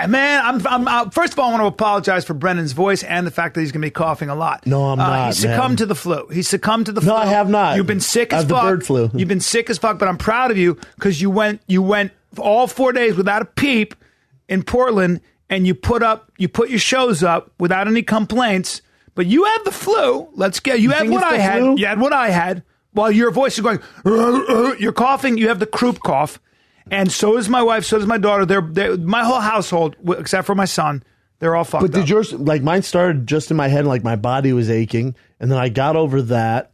Man, I'm first of all, I want to apologize for Brendan's voice and the fact that he's going to be coughing a all No, I'm not. He succumbed to the flu. He succumbed to the flu. No, I have not. You've been sick as I have fuck. the bird flu. You've been sick as fuck, but I'm proud of you because you went all 4 days without a peep in Portland, and you put your shows up without any complaints. But you have the flu. You had what I had. Flu? You had what I had. While your voice is going, you're coughing. You have the croup cough. And so is my wife, so does my daughter. They're my whole household, except for my son, they're all fucked up. But did yours, like mine started just in my head, like my body was aching. And then I got over that.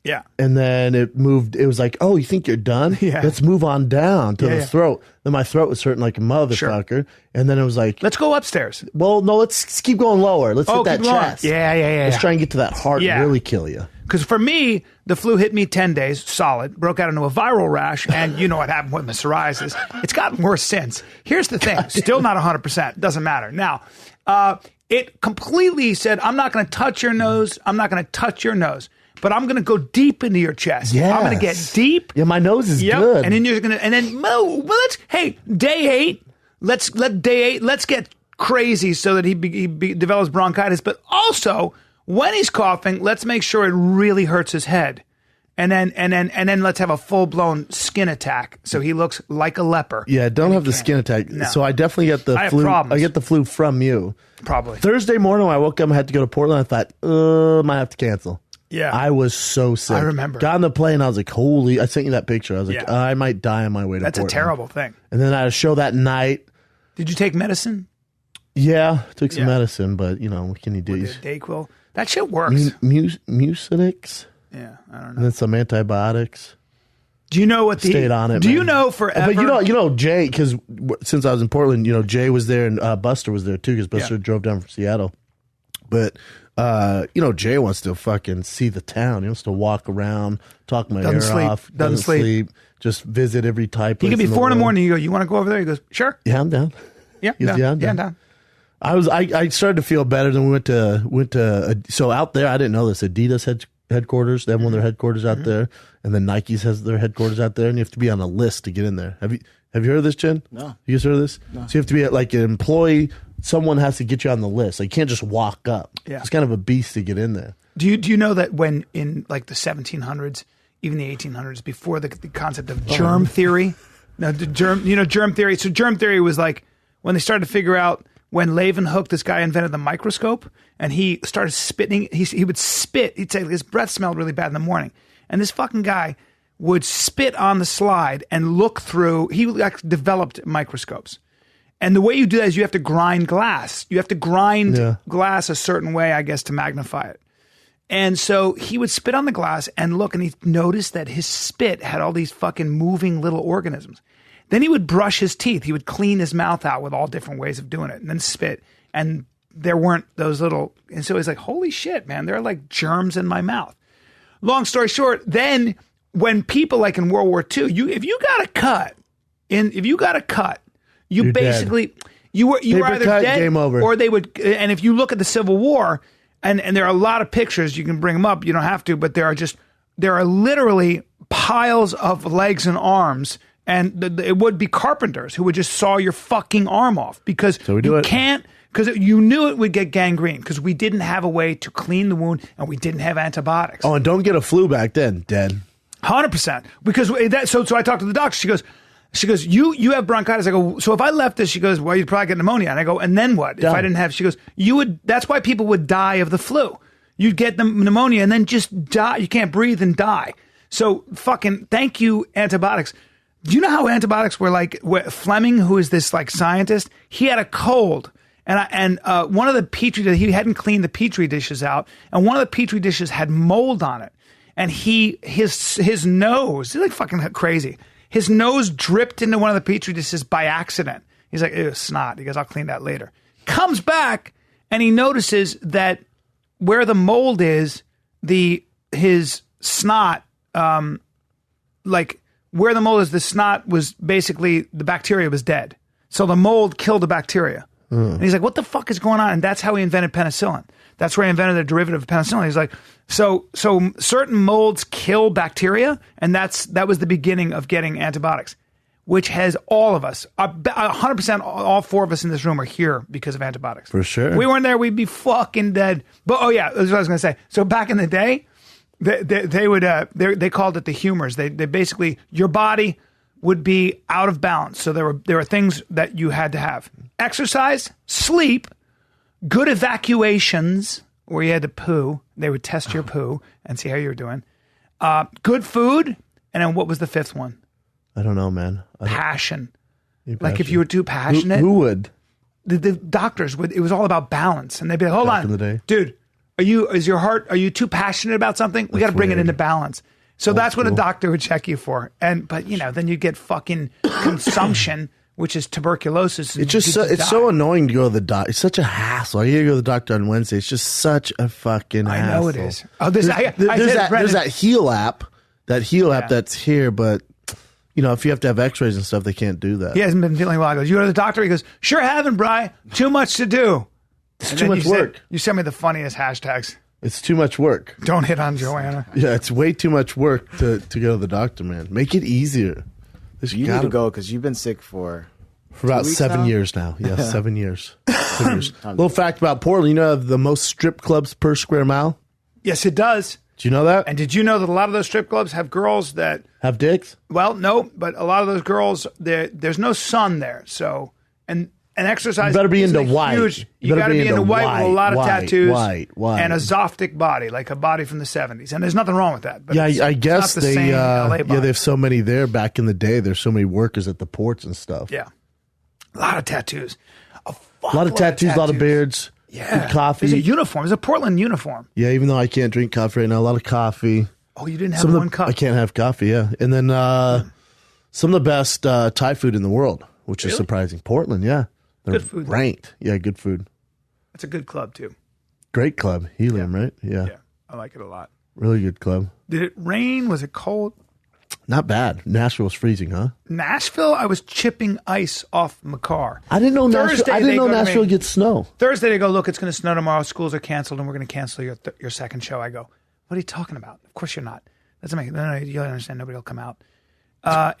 Yeah. And then it moved. It was like, oh, you think you're done? Yeah. Let's move on down to the throat. Then my throat was hurting like a motherfucker. Sure. And then it was like, let's go upstairs. Well, no, let's keep going lower. Let's hit that chest. Yeah. Let's try and get to that heart and really kill you. Because for me, the flu hit me 10 days solid, broke out into a viral rash, and you know what happened with my psoriasis. It's gotten worse since. Here's the thing. Still not 100%. Doesn't matter. Now, it completely said, I'm not going to touch your nose. I'm not going to touch your nose. But I'm going to go deep into your chest. Yes. I'm going to get deep. Yeah, my nose is good. And then you're going to, and then, day 8, let's get crazy so that he develops bronchitis. But also, when he's coughing, let's make sure it really hurts his head. And then let's have a full-blown skin attack so he looks like a leper. Yeah, don't have the skin attack. No. So I definitely get the flu. I get the flu from you. Probably. Thursday morning when I woke up, I had to go to Portland. I thought, might have to cancel. Yeah. I was so sick. I remember. Got on the plane, I was like, holy, I sent you that picture. I was like, I might die on my way to Portland. That's a terrible thing. And then I had a show that night. Did you take medicine? Yeah, took some medicine, but what can you do? Dayquil. That shit works. Mucinex. Yeah, I don't know. And then some antibiotics. Do you know what stayed on it? Do you know forever? But you know Jay, because since I was in Portland, Jay was there and Buster was there too, because Buster drove down from Seattle. But Jay wants to fucking see the town. He wants to walk around, talk my ear off. Doesn't sleep. Just visit every type. He could be 4 a.m. You go, you want to go over there? He goes, sure. Yeah, I'm down. Yeah, I'm down. I started to feel better. Then we went to so out there. I didn't know this. Adidas headquarters. They have one of their headquarters out there, and then Nike's has their headquarters out there. And you have to be on a list to get in there. Have you heard of this, Jen? No. You guys heard of this? No. So you have to be like an employee. Someone has to get you on the list. Like, you can't just walk up. Yeah. It's kind of a beast to get in there. Do you know that when in like the 1700s, even the 1800s, before the concept of germ theory, germ theory. So germ theory was like when they started to figure out. When Leeuwenhoek, this guy invented the microscope, and he started spitting, he would spit. He'd say his breath smelled really bad in the morning, and this fucking guy would spit on the slide and look through. He developed microscopes, and the way you do that is you have to grind glass. You have to grind glass a certain way, I guess, to magnify it. And so he would spit on the glass and look, and he noticed that his spit had all these fucking moving little organisms. Then he would brush his teeth. He would clean his mouth out with all different ways of doing it and then spit. And there weren't those little... And so he's like, holy shit, man, there are like germs in my mouth. Long story short, then when people like in World War II, if you got a cut, you You're basically... Dead. You were either cut, dead game over. Or they would... And if you look at the Civil War, and there are a lot of pictures, you can bring them up, you don't have to, but there are literally piles of legs and arms. And it would be carpenters who would just saw your fucking arm off because you knew it would get gangrene because we didn't have a way to clean the wound and we didn't have antibiotics. Oh, and don't get a flu back then, dead. 100%. Because so I talked to the doctor. She goes, you have bronchitis. I go, so if I left this, she goes, well, you'd probably get pneumonia. And I go, and then what? If I didn't have, she goes, that's why people would die of the flu. You'd get the pneumonia and then just die. You can't breathe and die. So fucking thank you, antibiotics. Do you know how antibiotics were like? Fleming, who is this like scientist, he had a cold, and one of the petri he hadn't cleaned the petri dishes out, and one of the petri dishes had mold on it, and his nose, he's like fucking crazy. His nose dripped into one of the petri dishes by accident. He's like, ew, snot. He goes, I'll clean that later. Comes back and he notices that where the mold is, his snot, where the mold is, the snot was basically, the bacteria was dead. So the mold killed the bacteria. And he's like, what the fuck is going on? And that's how he invented penicillin. That's where he invented the derivative of penicillin. He's like, so certain molds kill bacteria, and that was the beginning of getting antibiotics. which has all of us, 100%, all 4 of us in this room are here because of antibiotics. For sure. If we weren't there, we'd be fucking dead. But, oh yeah, that's what I was going to say. So back in the day, they called it the humors. They basically, your body would be out of balance. So there were things that you had to have. Exercise, sleep, good evacuations where you had to poo. They would test your poo and see how you were doing. Good food. And then what was the 5th one? I don't know, man. Passion. Like if you were too passionate. Who would? The doctors would. It was all about balance. And they'd be like, hold Back in the on, day. dude, are you too passionate about something? We got to bring it weird. into balance. So that's what a cool. doctor would check you for. But then you get fucking consumption, which is tuberculosis. It's just it's so annoying to go to the doctor. It's such a hassle. I gotta go to the doctor on Wednesday. It's just such a fucking hassle. I know it is. Oh, There's that Heal app. That Heal app that's here, but if you have to have X-rays and stuff, they can't do that. He hasn't been feeling well. He goes, you go to the doctor? He goes, sure haven't, Bryan. Too much to do. It's too much work. You sent me the funniest hashtags. It's too much work. Don't hit on Joanna. Yeah, it's way too much work to go to the doctor, man. Make it easier. You need to go because you've been sick for about 2 weeks 7 now? years now. Yeah, 7 years. 7 years. Little fact about Portland, have the most strip clubs per square mile? Yes, it does. Do you know that? And did you know that a lot of those strip clubs have girls that... Have dicks? Well, no, but a lot of those girls, there's no sun there. So, and exercise... You better be isn't into a white. Huge, you got to be into white with a lot of tattoos. White. And a Zoftic body, like a body from the 70s. And there's nothing wrong with that. But Yeah, it's I guess not the they same LA body. they have so many there back in the day. There's so many workers at the ports and stuff. Yeah. A lot of tattoos. A lot of tattoos, a lot of beards. Yeah. Good coffee. There's a uniform. There's a Portland uniform. Yeah, even though I can't drink coffee right now, a lot of coffee. Oh, you didn't have one cup? I can't have coffee, yeah. And then some of the best Thai food in the world, which is surprising. Portland, yeah. They're Good food. ranked. Yeah, good food. It's a good club, too. Great club. Helium, right? Yeah. Yeah. I like it a lot. Really good club. Did it rain? Was it cold? Not bad. Nashville was freezing, huh? Nashville, I was chipping ice off my car. I didn't know Thursday, Nashville gets snow. Thursday, they go, look, it's going to snow tomorrow. Schools are canceled, and we're going to cancel your second show. I go, what are you talking about? Of course you're not. Doesn't make no. You don't understand. Nobody will come out.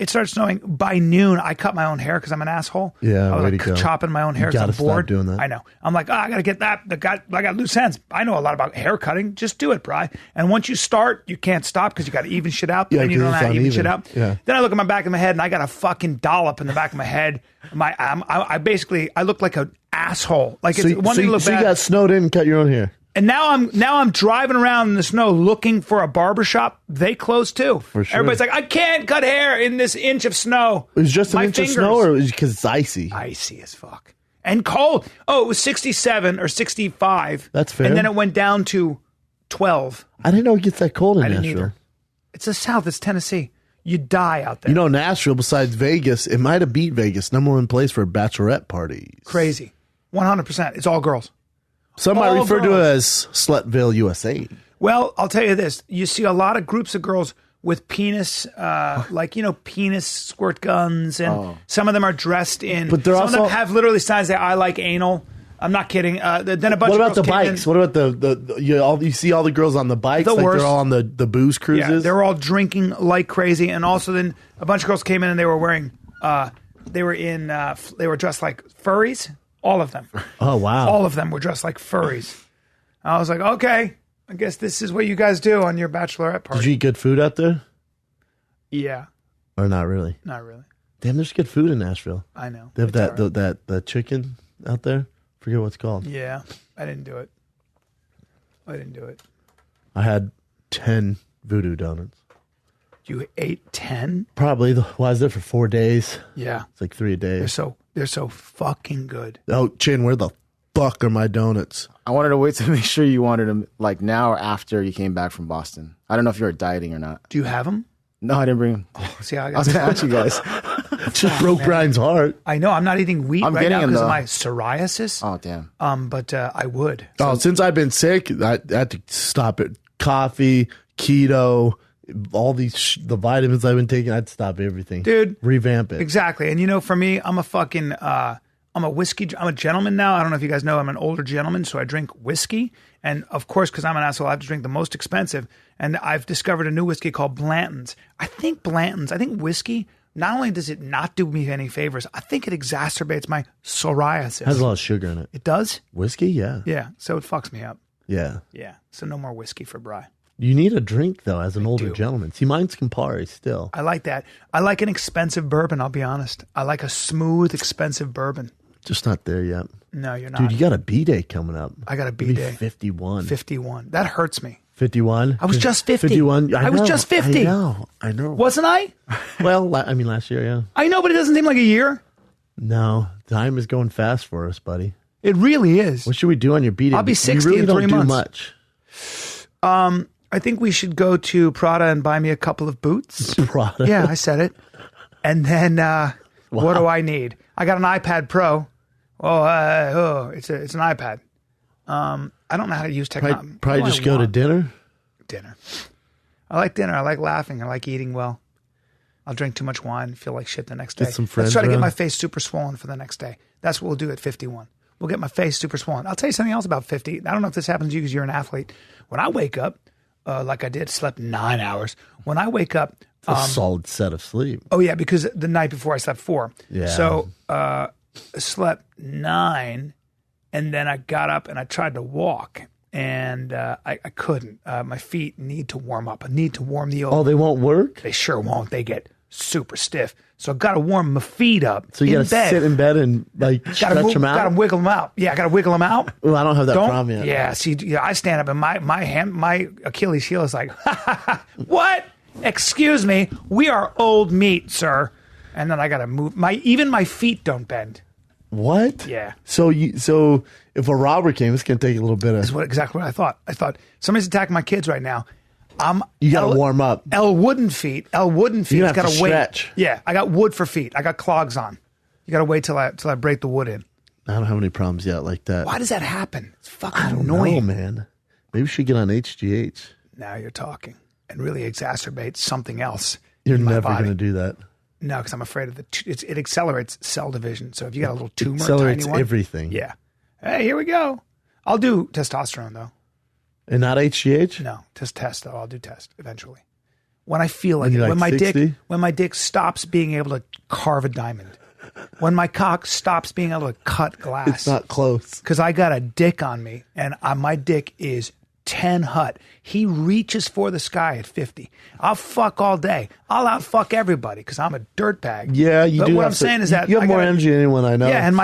It starts snowing by noon. I cut my own hair because I'm an asshole. Yeah, I was way to go. chopping my own hair. You gotta I'm bored. stop doing that. I know. I'm like, I got to get that. I got loose ends. I know a lot about hair cutting. Just do it, Bryan. And once you start, you can't stop because you got to even shit out. Yeah, and you don't know how to even shit out. Yeah. Then I look at my back of my head and I got a fucking dollop in the back of my head. I basically look like an asshole. Like So, it's one thing to look so you bad. got snowed in and cut your own hair. And now I'm driving around in the snow looking for a barbershop. They close too. For sure. Everybody's like, I can't cut hair in this inch of snow. It was just an My inch fingers. of snow, or because it's icy? Icy as fuck. And cold. Oh, it was 67 or 65. That's fair. And then it went down to 12. I didn't know it gets that cold in I didn't Nashville. either. It's the South. It's Tennessee. You die out there. Nashville, besides Vegas, it might have beat Vegas. #1 place for bachelorette parties. Crazy. 100%. It's all girls. Some might All refer to it girls. as Slutville, USA. Well, I'll tell you this. You see a lot of groups of girls with penis, penis squirt guns, and some of them are dressed in. But they're some of also- them have literally signs that I like anal. I'm not kidding. Then a bunch What of about girls the came in- bikes? What about you see all the girls on the bikes? The like worst. they're all on the booze cruises? Yeah, they're all drinking like crazy, and also then a bunch of girls came in and they were wearing, they were dressed like furries. All of them. Oh, wow. All of them were dressed like furries. I was like, okay, I guess this is what you guys do on your bachelorette party. Did you eat good food out there? Yeah, Or not really? not really. Damn, there's good food in Nashville. I know. They have It's all right. that chicken out there. Forget what it's called. Yeah, I didn't do it. I had 10 voodoo donuts. You ate 10? Probably. I was there for 4 days. Yeah. It's like 3 a day. They're so fucking good. Oh, Chin, where the fuck are my donuts? I wanted to wait to make sure you wanted them like now or after you came back from Boston. I don't know if you were dieting or not. Do you have them? No, I didn't bring them. See how I I got was going to ask you guys. It just broke Brian's heart. I know I'm not eating wheat I'm right getting now them, because of though. my psoriasis. Oh, damn. But I would. Oh, since I've been sick, I had to stop it. Coffee, keto, all these the vitamins I've been taking, I'd stop everything. Dude. Revamp it. Exactly. And for me, I'm a fucking I'm a gentleman now. I don't know if you guys know I'm an older gentleman, so I drink whiskey. And of course, because I'm an asshole, I have to drink the most expensive. And I've discovered a new whiskey called Blanton's. I think whiskey not only does it not do me any favors, I think it exacerbates my psoriasis. It has a lot of sugar in it. It does? Whiskey, yeah. Yeah. So it fucks me up. Yeah. Yeah. So no more whiskey for Bri. You need a drink, though, as an older gentleman. See, mine's Campari still. I like that. I like an expensive bourbon, I'll be honest. I like a smooth, expensive bourbon. Just not there yet. No, you're not. Dude, you got a B-Day coming up. I got a B-Day. 51. 51. That hurts me. 51? I was just 50. 51. I was just 50. I know. Wasn't I? Well, I mean, last year, yeah. I know, but it doesn't seem like a year. No, time is going fast for us, buddy. It really is. What should we do on your B-Day? I'll be 60 you really in 3 don't months. do much. I think we should go to Prada and buy me a couple of boots. Prada? Yeah, I said it. And then what do I need? I got an iPad Pro. It's an iPad. I don't know how to use technology. Probably just go to dinner. Dinner. I like dinner. I like laughing. I like eating well. I'll drink too much wine, feel like shit the next day. Get some friends Let's try to get around. my face super swollen for the next day. That's what we'll do at 51. We'll get my face super swollen. I'll tell you something else about 50. I don't know if this happens to you because you're an athlete. When I wake up, like I did, slept 9 hours. When I wake up, A solid set of sleep. oh yeah, because the night before I slept 4. Yeah. So I slept 9, and then I got up and I tried to walk, and I couldn't. My feet need to warm up. I need to warm the old. Oh, they won't work? They sure won't. They get super stiff. So I've got to warm my feet up. So you got to sit in bed and like stretch them out? Got to wiggle them out. Yeah, I got to wiggle them out. Well, I don't have that problem yet. Yeah, see, I stand up and my Achilles heel is like, what? Excuse me, we are old meat, sir. And then I got to move. Even my feet don't bend. What? Yeah. So if a robber came, it's going to take a little bit of... That's exactly what I thought. I thought, somebody's attacking my kids right now. You got to warm up. Wooden feet. You have to stretch. Wait. Yeah, I got wood for feet. I got clogs on. You got to wait till I break the wood in. I don't have any problems yet like that. Why does that happen? It's fucking I don't annoying. know, man. Maybe we should get on HGH. Now you're talking and really exacerbate something else. You're in my never body. going to do that. No, because I'm afraid of it accelerates cell division. So if you got a little tumor, Accelerates tiny one, everything. Yeah. Hey, here we go. I'll do testosterone though. And not HGH? No, test though. I'll do test eventually. When I feel like When it. you're like 60? When my dick stops being able to carve a diamond. When my cock stops being able to cut glass. It's not close. Because I got a dick on me, and my dick is 10 hut. He reaches for the sky at 50. I'll fuck all day. I'll outfuck everybody because I'm a dirtbag. Yeah, you but do. What I'm saying is that you have more energy than anyone I know. Yeah, and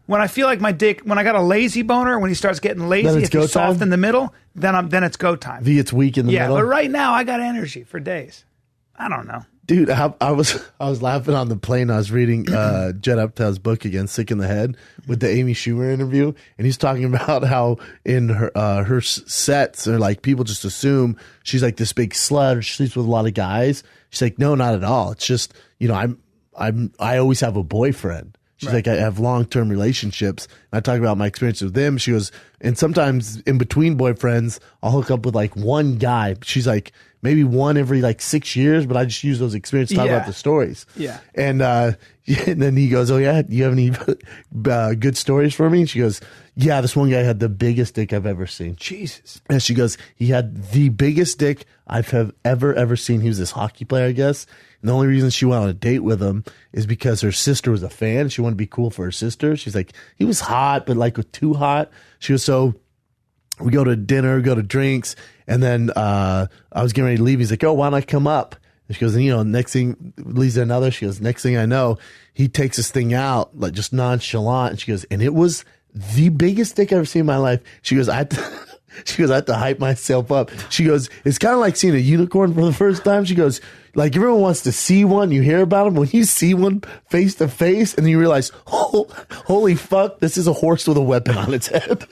when I feel like my dick, when I got a lazy boner, when he starts getting lazy, if he's soft in the middle, then it's go time. It's weak in the middle. Yeah, but right now I got energy for days. I don't know. Dude, I was laughing on the plane. I was reading Judd Apatow's book again, Sick in the Head, with the Amy Schumer interview, and he's talking about how in her sets, or like people just assume she's like this big slut, or she sleeps with a lot of guys. She's like, no, not at all. It's just, I always have a boyfriend. She's Right. like, I have long-term relationships. And I talk about my experience with them. She goes, and sometimes in between boyfriends, I'll hook up with like one guy. She's like, maybe one every like 6 years, but I just use those experiences to talk about the stories. Yeah. And then he goes, oh yeah, do you have any good stories for me? And she goes, yeah, this one guy had the biggest dick I've ever seen. Jesus. And she goes, he had the biggest dick I've ever seen. He was this hockey player, I guess. And the only reason she went on a date with him is because her sister was a fan. She wanted to be cool for her sister. She's like, he was hot, but like too hot. She was so... We go to dinner, go to drinks, and then I was getting ready to leave. He's like, oh, why don't I come up? And she goes, next thing, leads to another. She goes, next thing I know, he takes this thing out, like just nonchalant. And she goes, and it was the biggest dick I've ever seen in my life. She goes, I had to hype myself up. She goes, it's kind of like seeing a unicorn for the first time. She goes, like everyone wants to see one, you hear about them. When you see one face to face, and then you realize, holy fuck, this is a horse with a weapon on its head.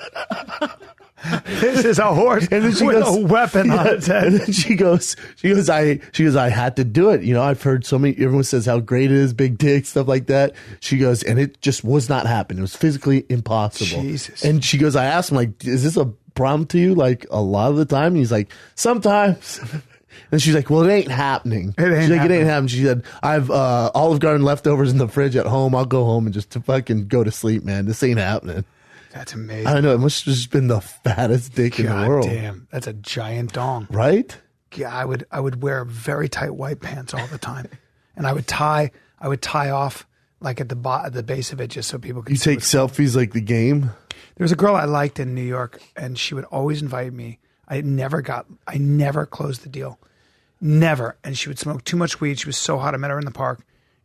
This is a horse and then she with goes, a weapon on its head. And then she goes, I had to do it. I've heard everyone says how great it is, big dick, stuff like that. She goes, and it just was not happening. It was physically impossible. Jesus. And she goes, I asked him, like, is this a problem to you? Like a lot of the time? And he's like, sometimes. And she's like, well, it ain't happening. It ain't happening. She said, I have Olive Garden leftovers in the fridge at home. I'll go home and just to fucking go to sleep, man. This ain't happening. That's amazing. I don't know. It must have just been the fattest dick in the world. Damn. That's a giant dong. Right? Yeah, I would wear very tight white pants all the time, and I would tie off like at the base of it just so people could. You take selfies like the game. There was a girl I liked in New York, and she would always invite me. I never closed the deal, never. And she would smoke too much weed. She was so hot. I met her in the park,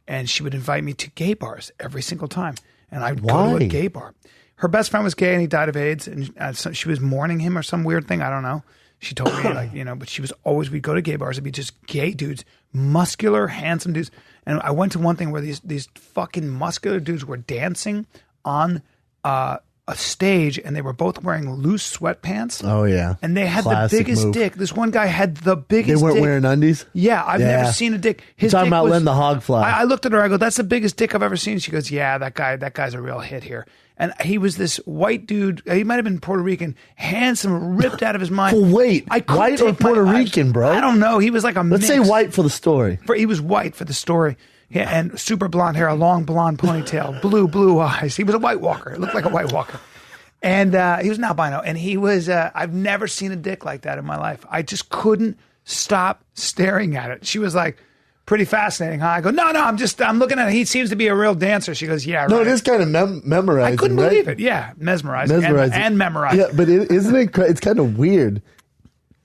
and she would invite me to gay bars every single time, and I'd go to a gay bar. Her best friend was gay, and he died of AIDS, and so she was mourning him or some weird thing. I don't know. She told me, but she was always, we'd go to gay bars. It'd be just gay dudes, muscular, handsome dudes. And I went to one thing where these fucking muscular dudes were dancing on a stage, and they were both wearing loose sweatpants. Oh, yeah. And they had Classic the biggest move. dick. This one guy had the biggest They weren't dick. wearing undies? Yeah, I've never seen a dick. You're talking about Len the Hog Fly. I looked at her, I go, that's the biggest dick I've ever seen. She goes, yeah, that guy's a real hit here. And he was this white dude. He might have been Puerto Rican, handsome, ripped out of his mind. Well, wait, I couldn't white or take my Puerto eyes- Rican, bro? I don't know. He was like a Let's say mix. white for the story. He was white for the story. Yeah, and super blonde hair, a long blonde ponytail, blue eyes. He was a White Walker. It looked like a White Walker. And he was an albino. And he was, I've never seen a dick like that in my life. I just couldn't stop staring at it. She was like, pretty fascinating, huh? I go, no, I'm looking at it. He seems to be a real dancer. She goes, yeah, right. No, it is kind of memorizing. I couldn't right? believe it. Yeah, mesmerizing. And memorizing. Yeah, but isn't it? It's kind of weird.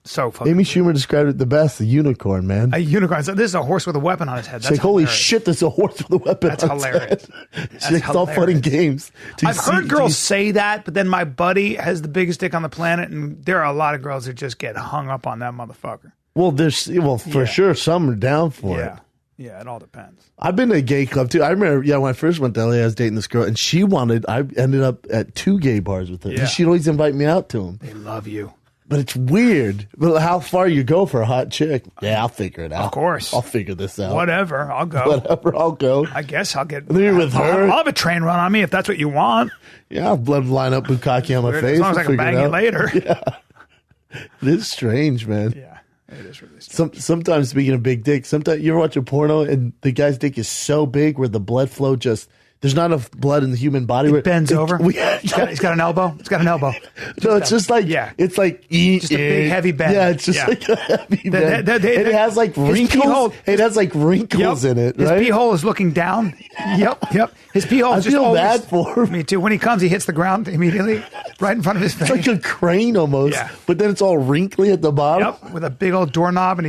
So fucking Amy Schumer described it the best: the unicorn, man. a unicorn. So this is a horse with a weapon on his head. She's That's like, holy hilarious. shit, there's a horse with a weapon. That's on his hilarious. head. She's like, it's all fun hilarious. and games. Do you I've see- heard do girls you- say that, but then my buddy has the biggest dick on the planet, and there are a lot of girls that just get hung up on that motherfucker. Well, for sure, some are down for it. Yeah, it all depends. I've been to a gay club too. I remember, when I first went to LA, I was dating this girl, and I ended up at 2 gay bars with her. Yeah. She'd always invite me out to them. They love you. But it's weird. But how far you go for a hot chick? Yeah, I'll figure it out. Of course. I'll figure this out. Whatever, I'll go. Whatever, I'll go. I guess I'll get. And then you're with her. I'll have a train run on me if that's what you want. Yeah, I'll line up bukkake on my face. As long as I We'll can figure bang it you out. later. Yeah. It is strange, man. Yeah, it is really strange. Sometimes, speaking of big dick, sometimes you ever watch a porno and the guy's dick is so big where the blood flow there's not enough blood in the human body. It bends over. He's Yeah. got an elbow. It's got an elbow. No, it's just like, it's like, just a big heavy bend. Yeah, it's just like a heavy bend. And it has like his wrinkles. pee-hole- It has like wrinkles in it, His right? pee hole is looking down. Yep. His pee hole I is just feel always, bad for him. Me too. When he comes, he hits the ground immediately, right in front of his face. It's like a crane almost, Yeah. but then it's all wrinkly at the bottom. Yep, with a big old doorknob, and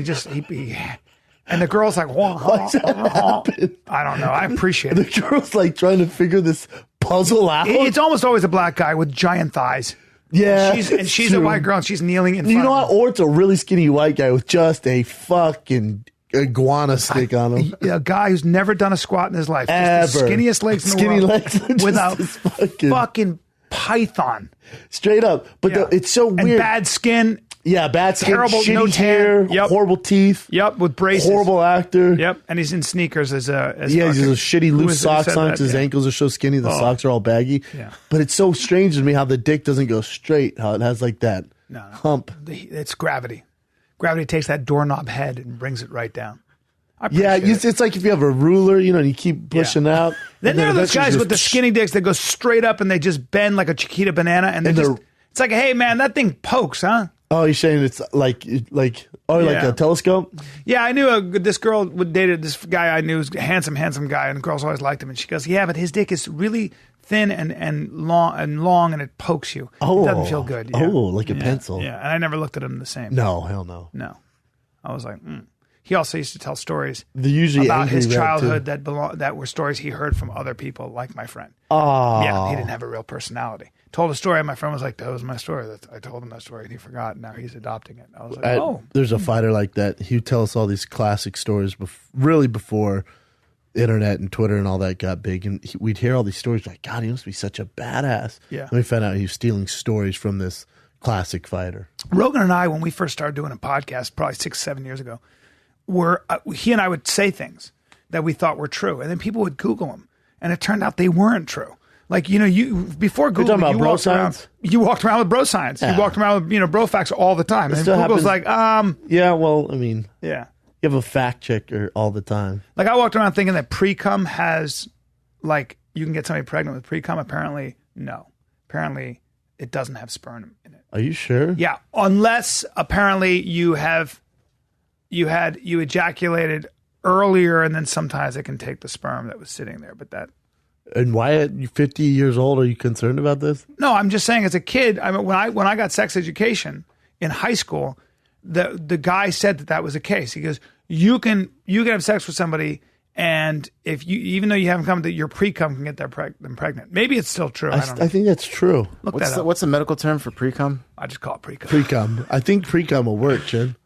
and the girl's like, wah, Why's that happen? I don't know. I appreciate The it. girl's like trying to figure this puzzle out. It's almost always a black guy with giant thighs. Yeah, She's a white girl, and she's kneeling in front You know of what? him. Or it's a really skinny white guy with just a fucking iguana stick on him. A guy who's never done a squat in his life. Just the Ever. skinniest legs in the Skinny world. legs. Just Without this fucking python. Straight up. But Yeah. it's so And weird. bad skin. Yeah, bad skin, Terrible, shitty no tan. hair, Yep. horrible teeth. Yep, with braces. Horrible actor. Yep, and he's in sneakers as He has those shitty Who loose is it who socks said on that? because his Yeah. ankles are so skinny. The socks are all baggy. Yeah. But it's so strange to me how the dick doesn't go straight. How it has like that hump. It's gravity. Gravity takes that doorknob head and brings it right down. I Yeah, appreciate it. it's like if you have a ruler, and you keep pushing out. Then and there are those eventually guys just with the skinny dicks that go straight up and they just bend like a Chiquita banana, and they're- it's like, hey man, that thing pokes, huh? Oh, you're saying it's like like Yeah. a telescope? Yeah, I knew this girl dated this guy I knew, was a handsome guy, and the girls always liked him. And she goes, yeah, but his dick is really thin and long, and it pokes you. Oh, It doesn't feel good. Yeah. Oh, like a pencil. Yeah, and I never looked at him the same. No, hell no. No. I was like, He also used to tell stories They're usually about angry his red, childhood too. that were stories he heard from other people, like my friend. Oh, Yeah, he didn't have a real personality. Told a story, and my friend was like, that was my story. I told him that story, and he forgot. Now he's adopting it. I was like, oh. There's a fighter like that. He would tell us all these classic stories, really before internet and Twitter and all that got big. And we'd hear all these stories like, God, he must be such a badass. Yeah. And we found out he was stealing stories from this classic fighter. Rogan and I, when we first started doing a podcast, probably 6-7 years ago, he and I would say things that we thought were true, and then people would Google them, and it turned out they weren't true. Like, you before Google, talking about bro science? You walked around with bro science. Yeah. You walked around with bro facts all the time. And still Google's happens. like, Yeah, well, I mean, yeah. you have a fact checker all the time. Like I walked around thinking that pre-cum has, like, you can get somebody pregnant with pre-cum. Apparently, no. Apparently, it doesn't have sperm in it. Are you sure? Yeah, unless apparently you have you ejaculated earlier, and then sometimes it can take the sperm that was sitting there. But that. And why at 50 years old are you concerned about this? No, I'm just saying as a kid, I mean, when I got sex education in high school, the guy said that was the case. He goes, you can have sex with somebody, and if you, even though you haven't come, that your pre-cum can get them pregnant. Maybe it's still true. I don't know. I think that's true. Look that up. What's the medical term for pre-cum? I just call it pre-cum. Pre-cum. I think pre-cum will work, Jen.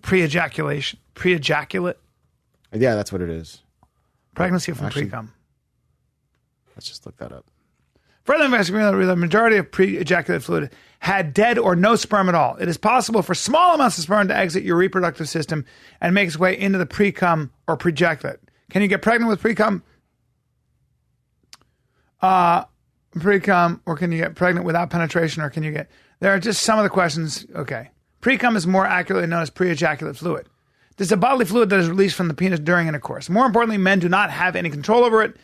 Pre-ejaculation. Pre-ejaculate. Yeah, that's what it is. Pregnancy from pre-cum. Let's just look that up. Further investigation, the majority of pre-ejaculated fluid had dead or no sperm at all. It is possible for small amounts of sperm to exit your reproductive system and make its way into the pre-cum or pre-ejaculate. Can you get pregnant with pre-cum? Pre-cum, or can you get pregnant without penetration, or can you get... There are just some of the questions. Okay. Pre-cum is more accurately known as pre-ejaculate fluid. This is a bodily fluid that is released from the penis during intercourse. More importantly, men do not have any control over it.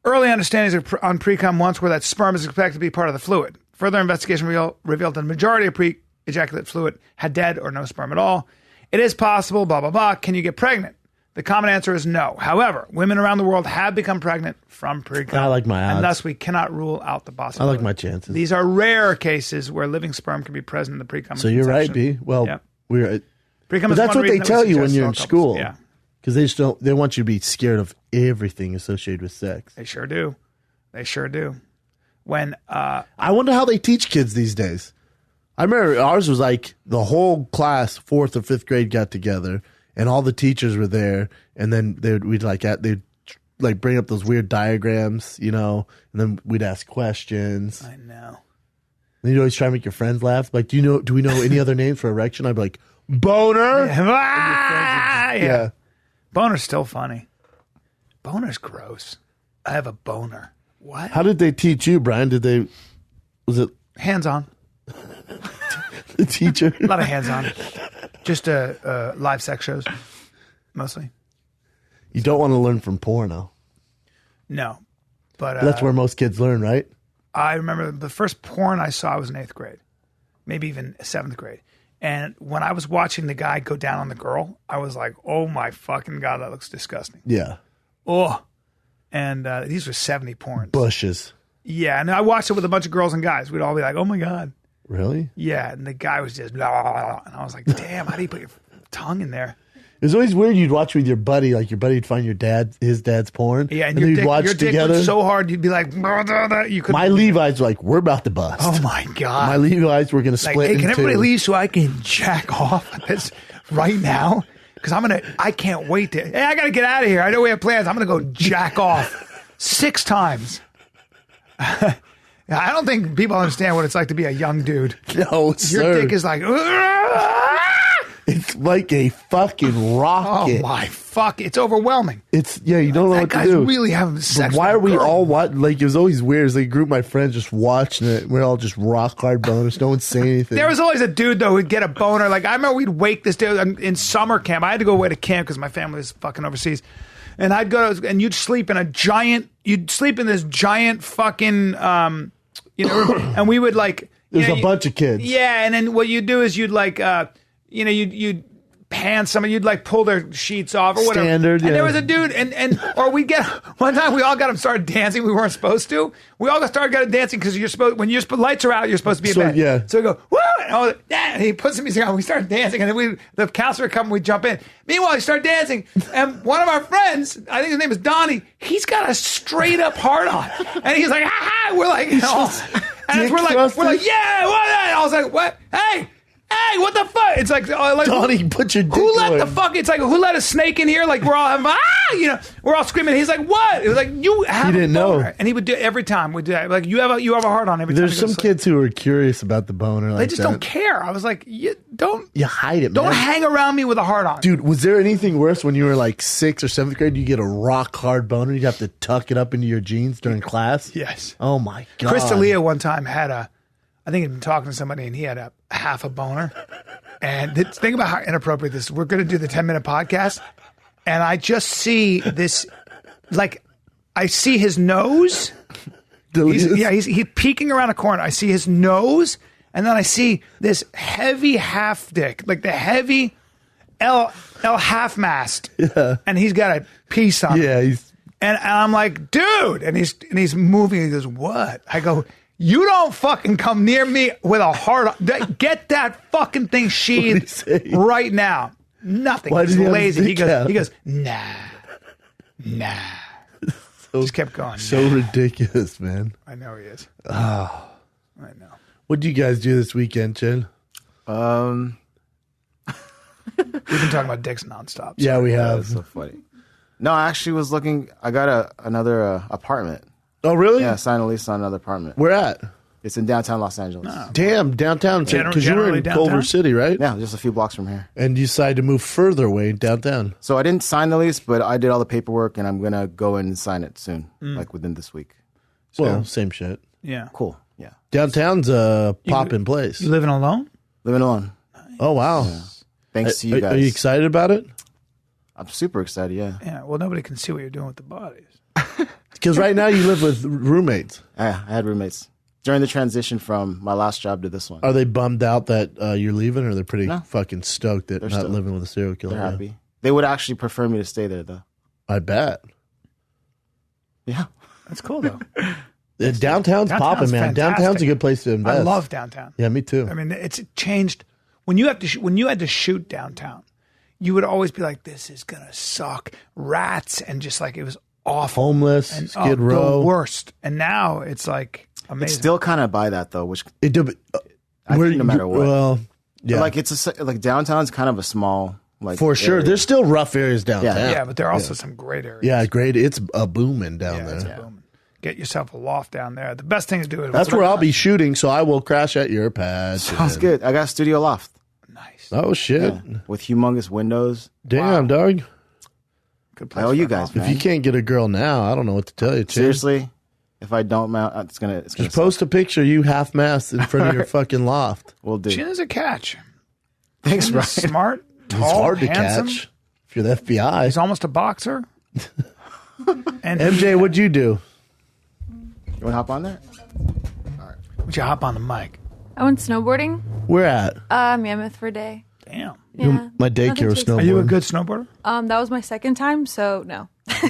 Early understandings on pre-cum once were that sperm is expected to be part of the fluid. Further investigation revealed that the majority of pre-ejaculate fluid had dead or no sperm at all. It is possible, blah, blah, blah. Can you get pregnant? The common answer is no. However, women around the world have become pregnant from pre-cum. I like my odds. And thus we cannot rule out the possibility. I like my chances. These are rare cases where living sperm can be present in the pre-cum. So you're right, B. Well, yeah. But that's what they tell you when you're in school. Yeah. Because they want you to be scared of everything associated with sex. They sure do. They sure do. When I wonder how they teach kids these days. I remember ours was like the whole class, 4th or 5th grade, got together, and all the teachers were there, and then they'd bring up those weird diagrams, you know, and then we'd ask questions. I know. And you'd always try to make your friends laugh. Like, do we know any other names for erection? I'd be like, boner. Yeah. Boner's still funny. Boner's gross. I have a boner. What? How did they teach you, Brian? Was it hands-on? The teacher? A lot of hands-on. Just live sex shows, mostly. You don't want to learn from porno. No. But that's where most kids learn, right? I remember the first porn I saw was in 8th grade. Maybe even 7th grade. And when I was watching the guy go down on the girl, I was like, oh my fucking God, that looks disgusting. Yeah. Oh. And these were 70 porns. Bushes. Yeah. And I watched it with a bunch of girls and guys. We'd all be like, oh my God. Really? Yeah. And the guy was just, blah, blah, blah. And I was like, damn, how do you put your tongue in there? It was always weird. You'd watch with your buddy, like your buddy'd find his dad's porn. Yeah, and then your dick was so hard, you'd be like, blah, blah, blah. You couldn't. My Levi's were like, we're about to bust. Oh my God. My Levi's were going to split hey, can in everybody two. leave so I can jack off this right now? Because I can't wait to, hey, I got to get out of here. I know we have plans. I'm going to go jack off 6 times. I don't think people understand what it's like to be a young dude. No, Your dick is like, it's like a fucking rocket. Oh my fuck! It's overwhelming. You don't know what to do. Really having sex. But why are we all watching? Like, it was always weird. It's like a group of my friends just watching it. We're all just rock hard boners. No one saying anything. There was always a dude though who'd get a boner. Like I remember we'd wake this dude in summer camp. I had to go away to camp because my family was fucking overseas. And I'd go and you'd sleep in this giant fucking and we would like. There's a bunch of kids. Yeah, and then what you'd do is you'd like. You'd pan somebody, you'd like pull their sheets off or whatever. Standard, and there was a dude, or we'd get, one time we all got him started dancing. We weren't supposed to. We all got dancing because when lights are out, you're supposed to be in bed. Yeah. So we go, woo! And he puts some music on. We start dancing, and then the counselor would come and we jump in. Meanwhile, he started dancing, and one of our friends, I think his name is Donnie, he's got a straight up hard on. And he's like, ha ha! We're like, and we're like, yeah, what? And I was like, what? Hey, what the fuck? It's like Donnie, put your dick who let away. the fuck? It's like, who let a snake in here? Like, we're all having, we're all screaming. He's like, what? It was like, you have He didn't know. And he would do it every time. We do that. Like, you have a hard on every time. There's some kids who are curious about the boner. They just don't care. I was like, you hide it, man. Don't hang around me with a hard on. Dude, was there anything worse when you were like 6th or 7th grade? You get a rock hard boner. You'd have to tuck it up into your jeans during class. Yes. Oh my God. Chris D'Elia one time had I think he'd been talking to somebody and he had a half a boner. And think about how inappropriate this is. We're going to do the 10-minute podcast. And I just see this, like, I see his nose. He's peeking around a corner. I see his nose. And then I see this heavy half dick, like the heavy L half-mast, and he's got a piece on him. Yeah, And I'm like, dude, and he's moving. He goes, what? I go, you don't fucking come near me with a hard. Get that fucking thing sheathed right now. Nothing. Why He's did he have lazy. his He dick goes, out? nah. Just kept going. So ridiculous, man. I know he is. Oh. I know. What did you guys do this weekend, Chin? We've been talking about dicks nonstop. Yeah, we have. That's so funny. No, I actually was looking. I got another apartment. Oh, really? Yeah, I signed a lease on another apartment. Where at? It's in downtown Los Angeles. Oh. Damn, downtown. Because you were Generally in downtown? Culver City, right? Yeah, just a few blocks from here. And you decided to move further away downtown. So I didn't sign the lease, but I did all the paperwork, and I'm gonna go in and sign it soon, like within this week. So, Well, same shit. Yeah. cool. Yeah, Downtown's a poppin' place. You living alone? living alone. Oh, wow. Thanks to you guys. Are you excited about it? I'm super excited. Yeah. Yeah. Well, nobody can see what you're doing with the bodies. Because right now you live with roommates. I had roommates during the transition from my last job to this one. Are they bummed out that you're leaving, or they're pretty No. fucking stoked that not stoked. living with a serial killer? They're happy. They would actually prefer me to stay there, though. I bet. Yeah. That's cool though. Downtown's popping, man. fantastic. Downtown's a good place to invest. I love downtown. Yeah, me too. I mean, it's changed. When you have to when you had to shoot downtown, you would always be like, "This is gonna suck." Rats and just like it was awful. Homeless, and Skid Row. the worst. And now it's like amazing. It's still kind of by that, though, which It do, I think no matter what. Well, yeah, like like downtown's kind of a small for sure. area. There's still rough areas downtown. yeah, but there are also some great areas. Yeah, great. It's a booming down It's there. booming. Get yourself a loft down there. The best thing to do is That's where I'll be shooting, so I will crash at your pad. Sounds good. I got a studio loft. nice. Oh shit! With humongous windows. Damn, dog. Good I place owe for you a guys, loft. man. If you can't get a girl now, I don't know what to tell you. Chin. Seriously, if I don't mount, it's gonna Just post a picture of you half-mast in front of your fucking loft. We'll do. Chin is a catch. Thanks, Chin Bryan. is smart, tall, It's hard to handsome. catch if you're the FBI. He's almost a boxer. And MJ, what'd you do? You want to hop on there? would you hop on the mic? I went snowboarding. Where at? Mammoth for a day. Damn. Yeah. My daycare Nothing was too Are you a snowboarding. good snowboarder? That was my second time, so no.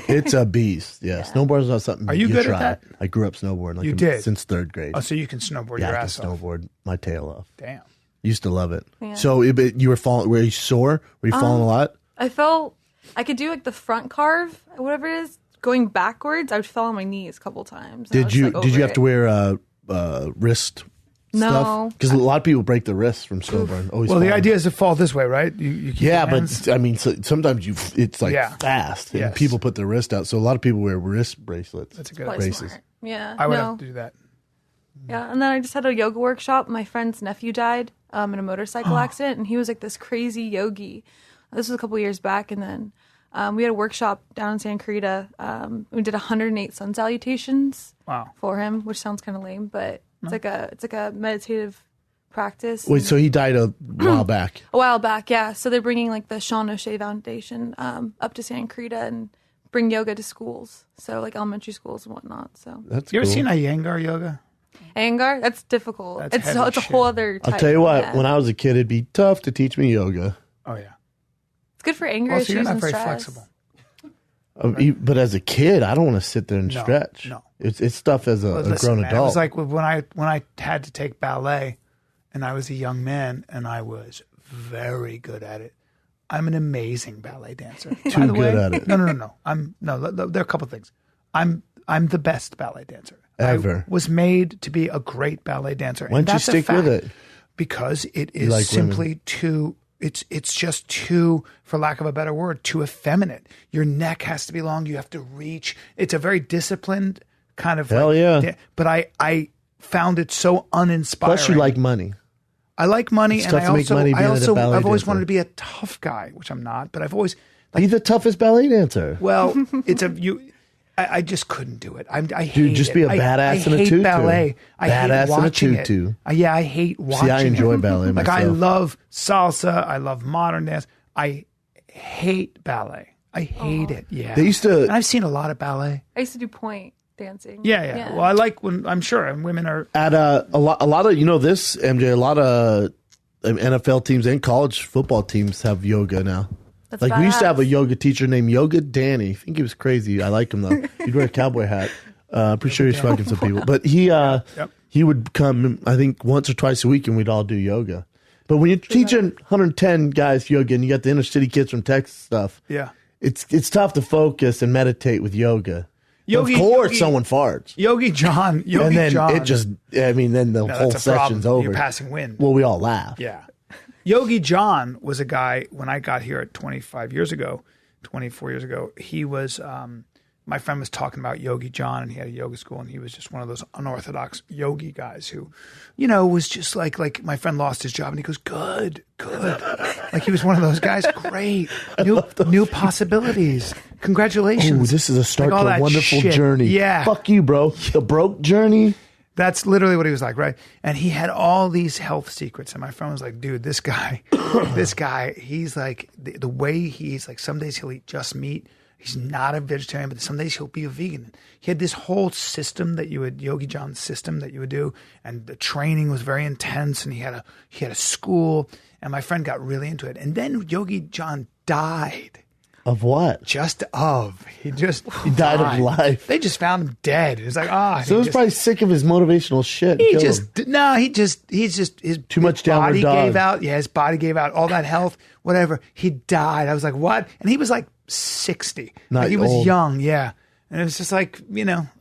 It's a beast. Yeah, snowboard's not something Are you you good at try. that? I grew up snowboarding. Like You did? since third grade. Oh, so you can snowboard Yeah, your I can ass off. snowboard my tail off. Damn. Used to love it. Yeah. So you were falling. Were you sore? Were you falling a lot? I felt I could do like the front carve, whatever it is, going backwards. I would fall on my knees a couple times. and I Did was, you like, did you over have to it. wear wrist No. stuff? Because a lot of people break their wrists from snowboarding. Always Well, the falling. idea is to fall this way, right? You keep Yeah, your hands- but I mean, sometimes it's like Yeah. fast, and Yes. people put their wrist out. So a lot of people wear wrist bracelets. That's a good Probably idea. braces. smart. Yeah. I would no. have to do that. Yeah, and then I just had a yoga workshop. My friend's nephew died in a motorcycle accident, and he was like this crazy yogi. This was a couple years back, and then we had a workshop down in Santa Cruz. We did 108 sun salutations Wow. for him, which sounds kind of lame, but it's like a meditative practice. Wait, so he died a while back. A while back, yeah. So they're bringing like the Sean O'Shea Foundation up to Santa Cruz and bring yoga to schools, so like elementary schools and whatnot. So That's You ever cool. seen Iyengar yoga? Angar, that's difficult. That's it's heavy a whole shit. other type. I'll tell you what. Yeah. When I was a kid, it'd be tough to teach me yoga. Oh yeah. It's good for anger Also, issues you're not and very stress. flexible. But as a kid, I don't want to sit there and No, stretch. no. It's tough as a Listen, grown man, adult. it was like when I had to take ballet, and I was a young man, and I was very good at it. I'm an amazing ballet dancer. Too By the good way, at it. No. There are a couple things. I'm the best ballet dancer Ever. I was made to be a great ballet dancer. Why and don't you that's a stick with fact, it? Because it is like simply too. It's just too, for lack of a better word, too effeminate. Your neck has to be long. You have to reach. It's a very disciplined kind of. Hell yeah. But I found it so uninspiring. Plus, you like money. I like money, It's and tough I to make also, money being a ballet I've always dancer. wanted to be a tough guy, which I'm not. But I've always, Be the toughest ballet dancer. well, I just couldn't do it. I hate Dude, just it. be a badass in a I hate tutu. ballet. I Badass in hate a watching tutu. it. Yeah, I hate watching. I enjoy it. ballet Like I myself. love salsa. I love modern dance. I hate ballet. I hate it. Yeah, They used to- And I've seen a lot of ballet. I used to do point dancing. Yeah. Well, I like when I'm sure, and women are. At a lot of this MJ, a lot of NFL teams and college football teams have yoga now. That's Like we used to have a badass. yoga teacher named Yoga Danny. I think he was crazy. I liked him though. He'd wear a cowboy hat. Pretty sure he's fucking some people. But he would come, I think, once or twice a week, and we'd all do yoga. But when you're teaching 110 guys yoga, and you got the inner city kids from Texas stuff, Yeah. it's tough to focus and meditate with yoga. Yogi- Of course, Yogi- someone farts. Yogi John. And then it just, I mean, then the No, whole that's a problem. session's over. You're passing wind. Well, we all laugh. Yeah. Yogi John was a guy when I got here at 24 years ago, he was, my friend was talking about Yogi John, and he had a yoga school, and he was just one of those unorthodox yogi guys who, was just like my friend lost his job, and he goes, good. Like he was one of those guys, great, new possibilities. Congratulations. Ooh, this is a start Like all to a that wonderful shit. journey. Yeah. Fuck you, bro. The broke journey. That's literally what he was like, right? And he had all these health secrets. And my friend was like, dude, this guy, he's like, the way he's like, some days he'll eat just meat. He's not a vegetarian, but some days he'll be a vegan. He had this whole system Yogi John's system that you would do. And the training was very intense. And he had a school. And my friend got really into it. And then Yogi John died. Of what? He died of life. They just found him dead. It was like, So he was probably sick of his motivational shit. he's just his Too much his downward body dog. gave out. Yeah, his body gave out all that health, whatever. He died. I was like, what? And he was like 60. Not Like, he was old. young, yeah. And it was just like,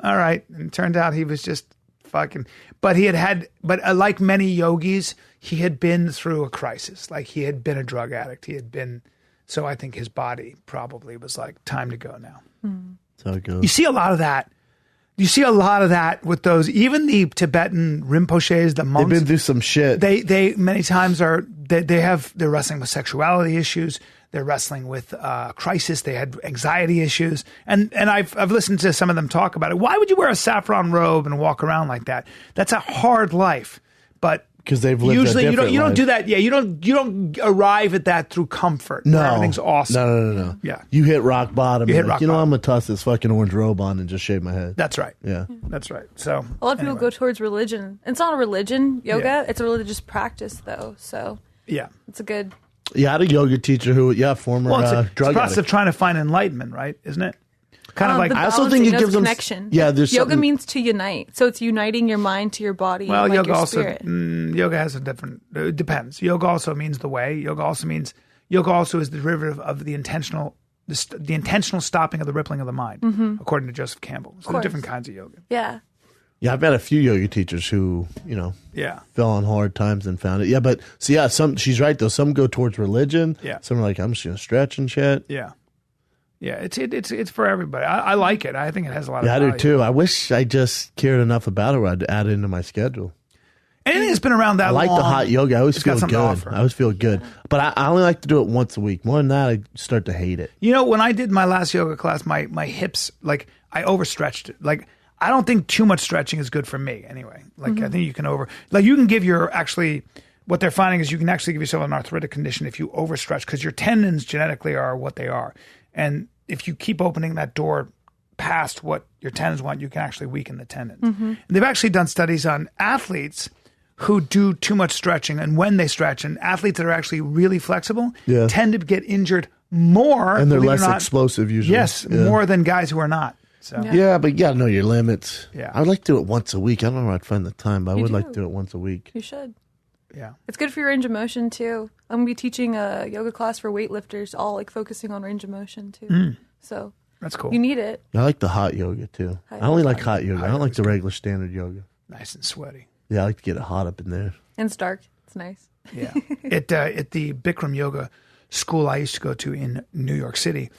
all right. And it turned out he was just fucking. But like many yogis, he had been through a crisis. Like he had been a drug addict. He had been. So I think his body probably was like, time to go now. That's how it goes. You see a lot of that. You see a lot of that with those, even the Tibetan Rinpoches, the monks. They've been through some shit. They many times they're wrestling with sexuality issues. They're wrestling with crisis. They had anxiety issues, and I've listened to some of them talk about it. Why would you wear a saffron robe and walk around like that? That's a hard life, but because they've lived usually a you don't different do life. that. Yeah, you don't arrive at that through comfort. No, Everything's awesome. No. Yeah. You hit rock bottom. You hit like, rock I'm bottom. gonna toss this fucking orange robe on and just shave my head. That's right. Yeah. That's right. So A lot of people go towards religion. It's not a religion, yoga. Yeah. It's a religious practice, though. So yeah. it's a good. Yeah, I had a yoga teacher who, former Well, it's a drug process addict. of trying to find enlightenment, right? Isn't it? Kind of like the I also think balancing it of gives them connection. Yeah, there's yoga something- means to unite. So it's uniting your mind to your body. well, and like yoga your also spirit. yoga has a different. It depends. Yoga also means the way. Yoga also is the derivative of the intentional stopping of the rippling of the mind, according to Joseph Campbell. So there are course. different kinds of yoga. Yeah. Yeah, I've had a few yoga teachers who, Yeah. fell on hard times and found it. Yeah, but she's right though. Some go towards religion. Yeah. Some are like, I'm just gonna stretch and shit. Yeah. Yeah. It's for everybody. I like it. I think it has a lot Yeah, I of do value. too. I wish I just cared enough about it where I'd add it into my schedule. Anything that's been around that I like long. the hot yoga. I always it's got feel something to good. offer. I always feel good. But I only like to do it once a week. More than that, I start to hate it. When I did my last yoga class, my hips, like I overstretched it. Like I don't think too much stretching is good for me anyway. Like I think you can you can give what they're finding is you can actually give yourself an arthritic condition if you overstretch because your tendons genetically are what they are. And if you keep opening that door past what your tendons want, you can actually weaken the tendons. And they've actually done studies on athletes who do too much stretching and when they stretch, and athletes that are actually really flexible tend to get injured more. And they're believe it less or not. explosive usually. Yes, Yeah. more than guys who are not. So Yeah, but you gotta know your limits. Yeah. I would like to do it once a week. I don't know where I'd find the time, but I You would like do. to do it once a week. You should. yeah. It's good for your range of motion too. I'm gonna be teaching a yoga class for weightlifters, all like focusing on range of motion too. So That's cool. you need it. I like the hot yoga too. Hot I only yoga. like hot yoga. I don't like the regular standard yoga. Nice and sweaty. Yeah, I like to get it hot up in there. And it's dark. It's nice. Yeah. At the Bikram yoga school I used to go to in New York City,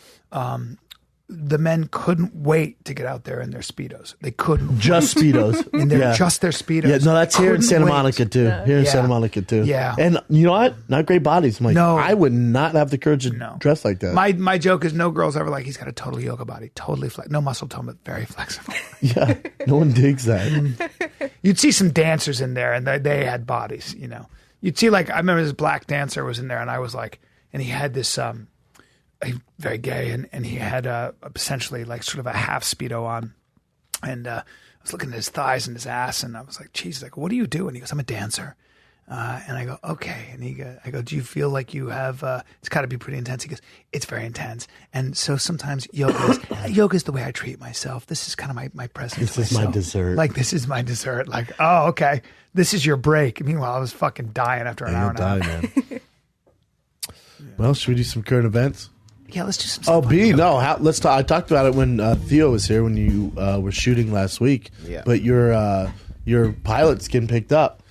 the men couldn't wait to get out there in their Speedos. They couldn't. Just Speedos. in their, yeah. Just their Speedos. Yeah, no, that's here in Couldn't Santa wait. Monica too. Here in Yeah. Santa Monica too. Yeah. And you know what? Not great bodies. I'm like, No. I would not have the courage to No. dress like that. My joke is no girl's ever like, he's got a total yoga body, totally no muscle tone, but very flexible. Yeah, no one digs that. You'd see some dancers in there, and they had bodies. You'd see I remember this black dancer was in there, and I was like, and he had this very gay, and he had essentially sort of a half Speedo on, and I was looking at his thighs and his ass, and I was like, "Geez, what do you do?" And he goes, "I'm a dancer." And I go, okay. And I go, do you feel like you have, it's got to be pretty intense. He goes, it's very intense. And so sometimes yoga is the way I treat myself. This is kind of my present. This is my dessert. Like, this is my dessert. Like, oh, okay. This is your break. Meanwhile, I was fucking dying after an hour and a half. Man. Well, should we do some current events? Yeah, let's do some Oh, stuff. B, no. Let's talk. I talked about it when Theo was here, when you were shooting last week. Yeah. But your pilot's getting picked up.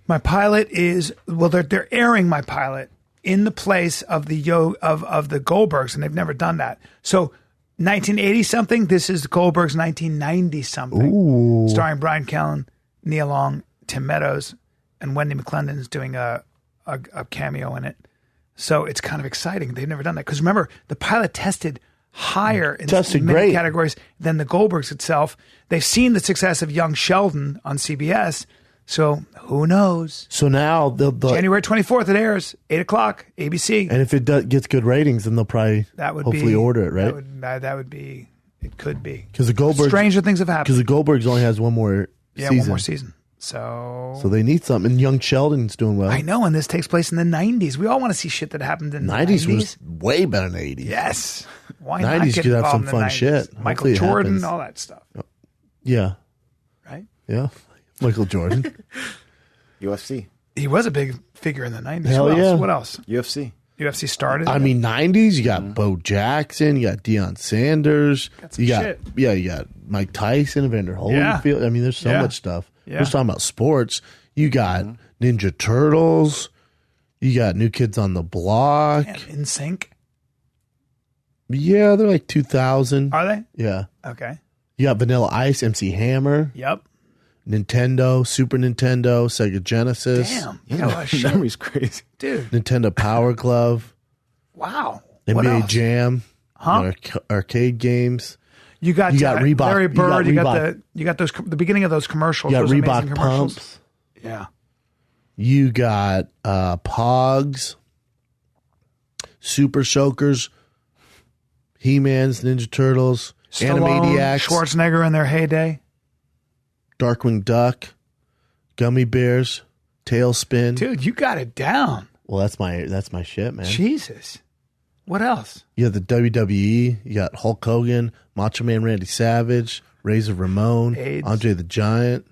My pilot is, well, they're airing my pilot in the place of the of the Goldbergs, and they've never done that. So 1980 something, this is Goldberg's 1990 something, starring Bryan Callen, Nia Long, Tim Meadows, and Wendy McClendon is doing a cameo in it. So it's kind of exciting. They've never done that because remember, the pilot tested higher in many categories than the Goldbergs itself. They've seen the success of Young Sheldon on CBS. So who knows? So now January 24th it airs, 8:00, ABC. And if it gets good ratings, then they'll probably hopefully order it, right? That would be. It could be because the Goldbergs. Stranger things have happened. Because the Goldbergs only has one more season. One more season. So they need something. And Young Sheldon's doing well. I know, and this takes place in the 90s. We all want to see shit that happened in the 90s. 90s was way better than 80s. Yes. Why 90s not get could have some involved in fun the 90s? shit. Michael Hopefully it Jordan, happens. all that stuff. Yeah. Right? Yeah. Michael Jordan. UFC. He was a big figure in the 90s. Hell What yeah. else? What else? UFC started. I mean, 90s, you got Bo Jackson, you got Deion Sanders. You got Mike Tyson, Evander Holyfield. I mean, there's so much stuff. Yeah. We're just talking about sports. You got Ninja Turtles. You got New Kids on the Block. And In Sync. Yeah, they're like 2000. Are they? Yeah. Okay. You got Vanilla Ice, MC Hammer, Yep. Nintendo, Super Nintendo, Sega Genesis. Damn. You got a lot of shit. Memory's crazy. Dude. Nintendo Power Glove. Wow. What NBA else? Jam. Huh? Arcade games. You got Reebok. Larry Bird. You got You got those the beginning of those commercials. You got those amazing Reebok commercials. pumps. Yeah. You got Pogs, Super Soakers, He-Mans, Ninja Turtles, Stallone, Animaniacs, Schwarzenegger in their heyday. Darkwing Duck, Gummy Bears, Tailspin. Dude, you got it down. Well, that's my shit, man. Jesus. What else? You got the WWE. You got Hulk Hogan, Macho Man Randy Savage, Razor Ramon, AIDS. Andre the Giant.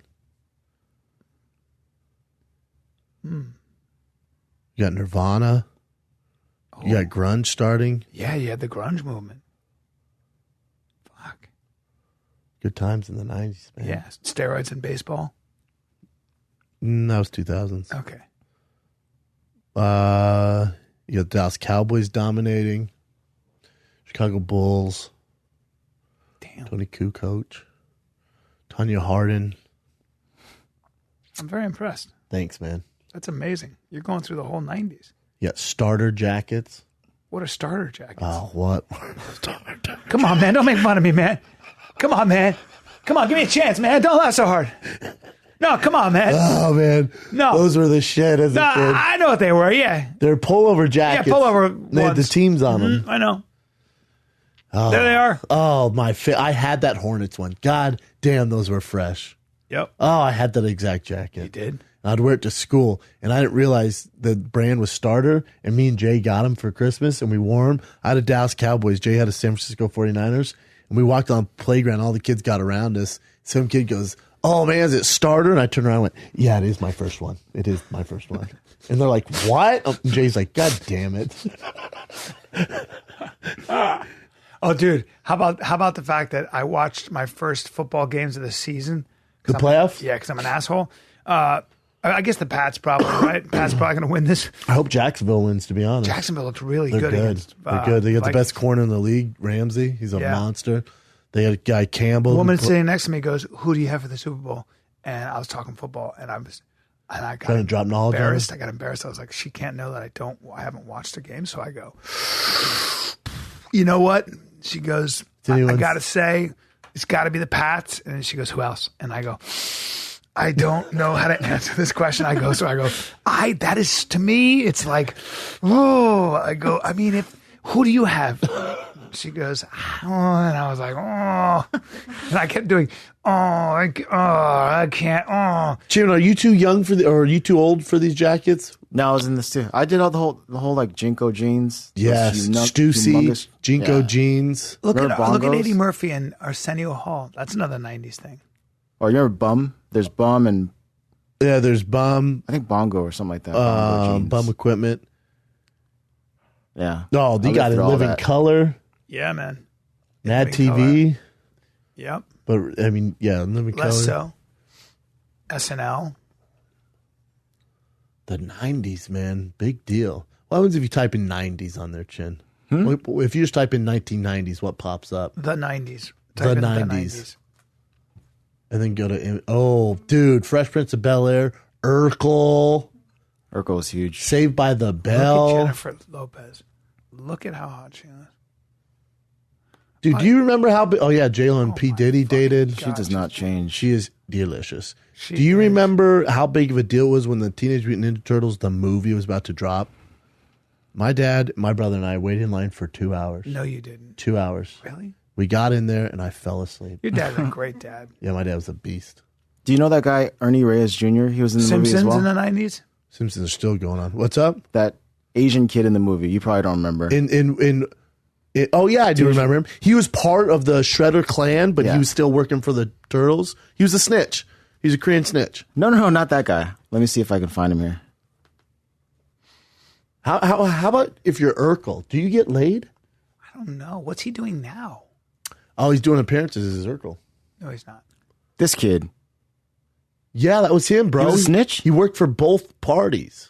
You got Nirvana. You got grunge starting. Yeah, you had the grunge movement. Fuck. Good times in the 90s, man. Yeah. Steroids in baseball. That was 2000s. Okay. You got Dallas Cowboys dominating. Chicago Bulls. Damn. Tony Kukoc. Tanya Hardin. I'm very impressed. Thanks, man. That's amazing. You're going through the whole 90s. You got starter jackets. What are starter jackets? Oh, what? Come on, man. Don't make fun of me, man. Come on, man. Come on, give me a chance, man. Don't laugh so hard. No, come on, man. Oh, man. No. Those were the shit as a No, kid. I know what they were, yeah. They're pullover jackets. Yeah, pullover They had the ones. teams on them. I know. There they are. Oh, I had that Hornets one. God damn, those were fresh. Yep. Oh, I had that exact jacket. You did? I'd wear it to school, and I didn't realize the brand was Starter, and me and Jay got them for Christmas, and we wore them. I had a Dallas Cowboys. Jay had a San Francisco 49ers, and we walked on the playground. All the kids got around us. Some kid goes, "Oh, man, is it Starter?" And I turned around and went, "Yeah, it is my first one. It is my first one." And they're like, "What?" And Jay's like, "God damn it." Oh, dude, how about the fact that I watched my first football games of the season? The playoffs? Yeah, because I'm an asshole. I guess the Pats probably, right? Pats probably going to win this. I hope Jacksonville wins, to be honest. Jacksonville looked really They're good. good. Against, They're good. They got the Vikings. best corner in the league, Ramsey. He's a Yeah. monster. They got a guy, Campbell. The woman who- sitting next to me goes, "Who do you have for the Super Bowl?" And I was talking football, and I got Trying to drop knowledge on her? embarrassed. I got embarrassed. I was like, "She can't know that I haven't watched the game." So I go, "You know what?" She goes, I got to say, it's got to be the Pats. And then she goes, "Who else?" And I go, "I don't know how to answer this question." I go, that is, to me, it's like, whoa. I go, I mean, who do you have? She goes, oh, and I was like, oh. And I kept doing, I can't, oh. Jim, are you too young or are you too old for these jackets? No, I was in this too. I did all the whole like Jinko jeans. Yes, Stussy, Jinko jeans. Look at Bongos? Eddie Murphy and Arsenio Hall. That's another 90s thing. Or you remember Bum? There's Bum and Yeah, there's Bum. I think Bongo or something like that. Bongo jeans. Bum Equipment. Yeah. Oh, you I got lived In through all Living that. Color, Yeah, man. Mad Living TV. Yep. But I mean, yeah, In Living Less Color. so. SNL. The 90s, man. Big deal. What happens if you type in 90s on their chin? If you just type in 1990s, what pops up? The 90s. The Type in 90s. And then go to, oh, dude, Fresh Prince of Bel-Air, Urkel, Urkel was huge. Saved by the Look at Bell. Jennifer Lopez. Look at how hot she is. Dude, do you remember how big? Oh, yeah, J-Lo and P. Diddy dated. She does not change. She is delicious. She Do you is. remember how big of a deal it was when the Teenage Mutant Ninja Turtles, the movie, was about to drop? My dad, my brother, and I waited in line for 2 hours. No, you didn't. 2 hours. Really? We got in there, and I fell asleep. Your dad's a great dad. Yeah, my dad was a beast. Do you know that guy Ernie Reyes Jr.? He was in the Simpsons movie as well. in the 90s? Simpsons are still going on. What's up? That Asian kid in the movie. You probably don't remember. Oh yeah, I do remember him. He was part of the Shredder clan, but Yeah. he was still working for the Turtles. He was a snitch. He's a Korean snitch. No, not that guy. Let me see if I can find him here. How about if you're Urkel? Do you get laid? I don't know. What's he doing now? Oh, he's doing appearances as Urkel. No, he's not. This kid. Yeah, that was him, bro. He was a snitch? He worked for both parties.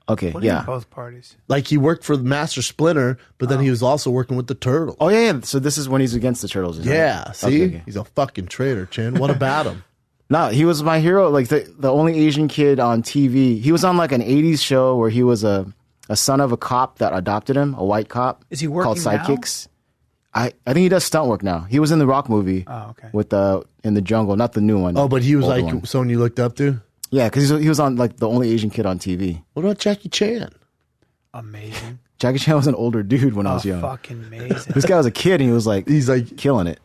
Okay, What do you yeah. mean both parties? Like he worked for the Master Splinter, but then he was also working with the Turtles. Oh yeah. So this is when he's against the Turtles. Isn't Yeah, it? see? Okay. He's a fucking traitor, Chin. What about him? No, he was my hero. Like the only Asian kid on TV. He was on like an '80s show where he was a son of a cop that adopted him, a white cop. Is he working called now? Sidekicks? I think he does stunt work now. He was in the Rock movie. Oh, okay. With in the jungle, not the new one. Oh, but he was older like one. someone you looked up to? Yeah, because he was on like the only Asian kid on TV. What about Jackie Chan? Amazing. Jackie Chan was an older dude when I was young. Fucking amazing. This guy was a kid and he's like killing it.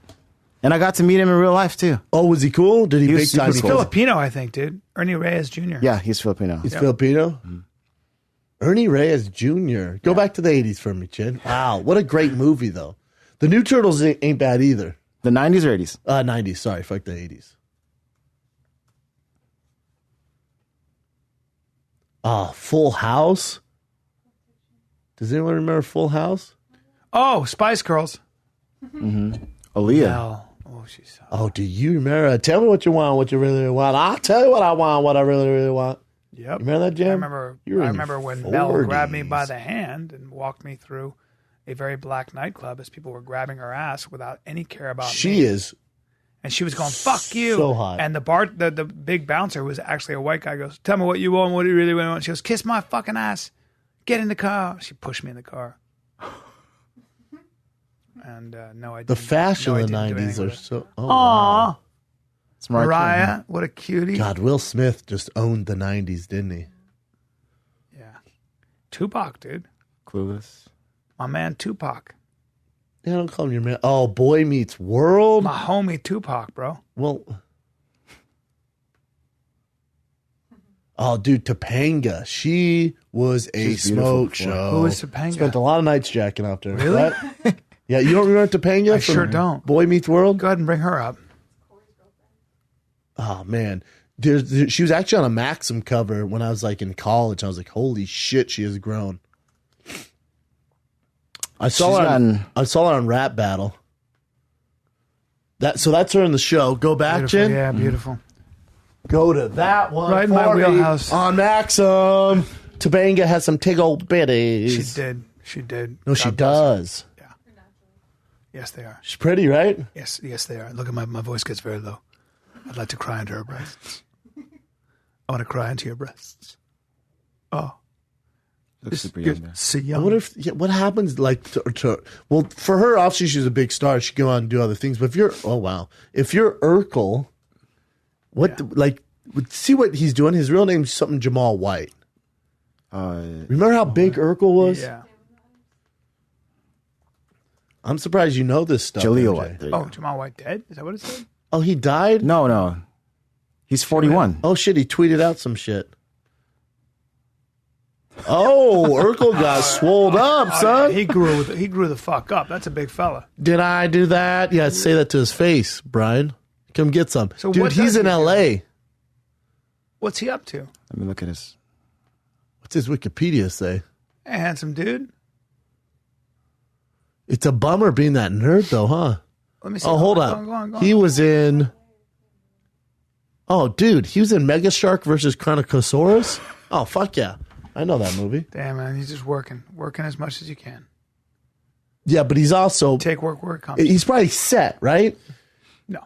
And I got to meet him in real life too. Oh, was he cool? Did he, He big was time? super He's cool. Filipino, I think, dude. Ernie Reyes Jr. Yeah, he's Filipino. He's Filipino? Ernie Reyes Jr. Go back to the 80s for me, Chin. Wow, what a great movie, though. The new Turtles ain't bad either. The 90s or 80s? 90s, sorry, fuck the 80s. Full House? Does anyone remember Full House? Oh, Spice Girls. Aaliyah. Hell. Oh, she's so... Oh, do you remember? Tell me what you want, what you really, really want. I'll tell you what I want, what I really, really want. Yep. Remember that, Jim? I remember when Mel grabbed me by the hand and walked me through a very black nightclub as people were grabbing her ass without any care about me. She is. And she was going, fuck you. So hot. And the big bouncer, who was actually a white guy, goes, tell me what you want, what do you really want. She goes, kiss my fucking ass. Get in the car. She pushed me in the car. And no, I didn't. The fashion no, I of the didn't do 90s anything are with it. so. Oh, Aw. wow. It's Mariah Mariah, Carey. what a cutie. God, Will Smith just owned the 90s, didn't he? Yeah. Tupac, dude. Clueless. My man Tupac. Yeah, don't call him your man. Oh, Boy Meets World. My homie Tupac, bro. Well, oh, dude, Topanga. She was a She's beautiful smoke before. show. Who is Topanga? Spent a lot of nights jacking out there. Really? What? Yeah, you don't remember Topanga? I sure don't. Boy Meets World? Go ahead and bring her up. Oh, man. She was actually on a Maxim cover when I was like in college. I was like, holy shit, she has grown. I saw her on Rap Battle. So that's her in the show. Go back, Beautiful. Jen. Yeah, beautiful. Go to that one. Right in my for me. wheelhouse. On Maxim. Topanga has some tiggle bitties. She did. She did. No, she does. Yeah. Yes, they are. She's pretty, right? Yes, they are. Look at my voice gets very low. I'd like to cry into her breasts. I want to cry into your breasts. Oh. Looks super You're young there. so I young. wonder what happens like well, for her, obviously she's a big star. She can go on and do other things. But if you're Urkel, see what he's doing? His real name's something Jamal White. Remember how big Urkel was? Yeah. I'm surprised you know this stuff. Jaleel MJ. White. There you Oh, go. Jamal White dead? Is that what it said? Oh, he died? No. He's 41. Oh, shit. He tweeted out some shit. Oh, Urkel got swolled up, son. He grew the fuck up. That's a big fella. Did I do that? Yeah, say that to his face, Brian. Come get some. So Dude, what he's does in he do? L.A. What's he up to? Let me look at his. What's his Wikipedia say? A handsome dude. It's a bummer being that nerd, though, huh? Let me see. Oh, hold Go up. on, go on. He was in... Oh, dude, he was in Mega Shark versus Chronocosaurus? Oh, fuck yeah. I know that movie. Damn, man. He's just working as much as you can. Yeah, but he's also... Take work where it comes. He's probably set, right? No,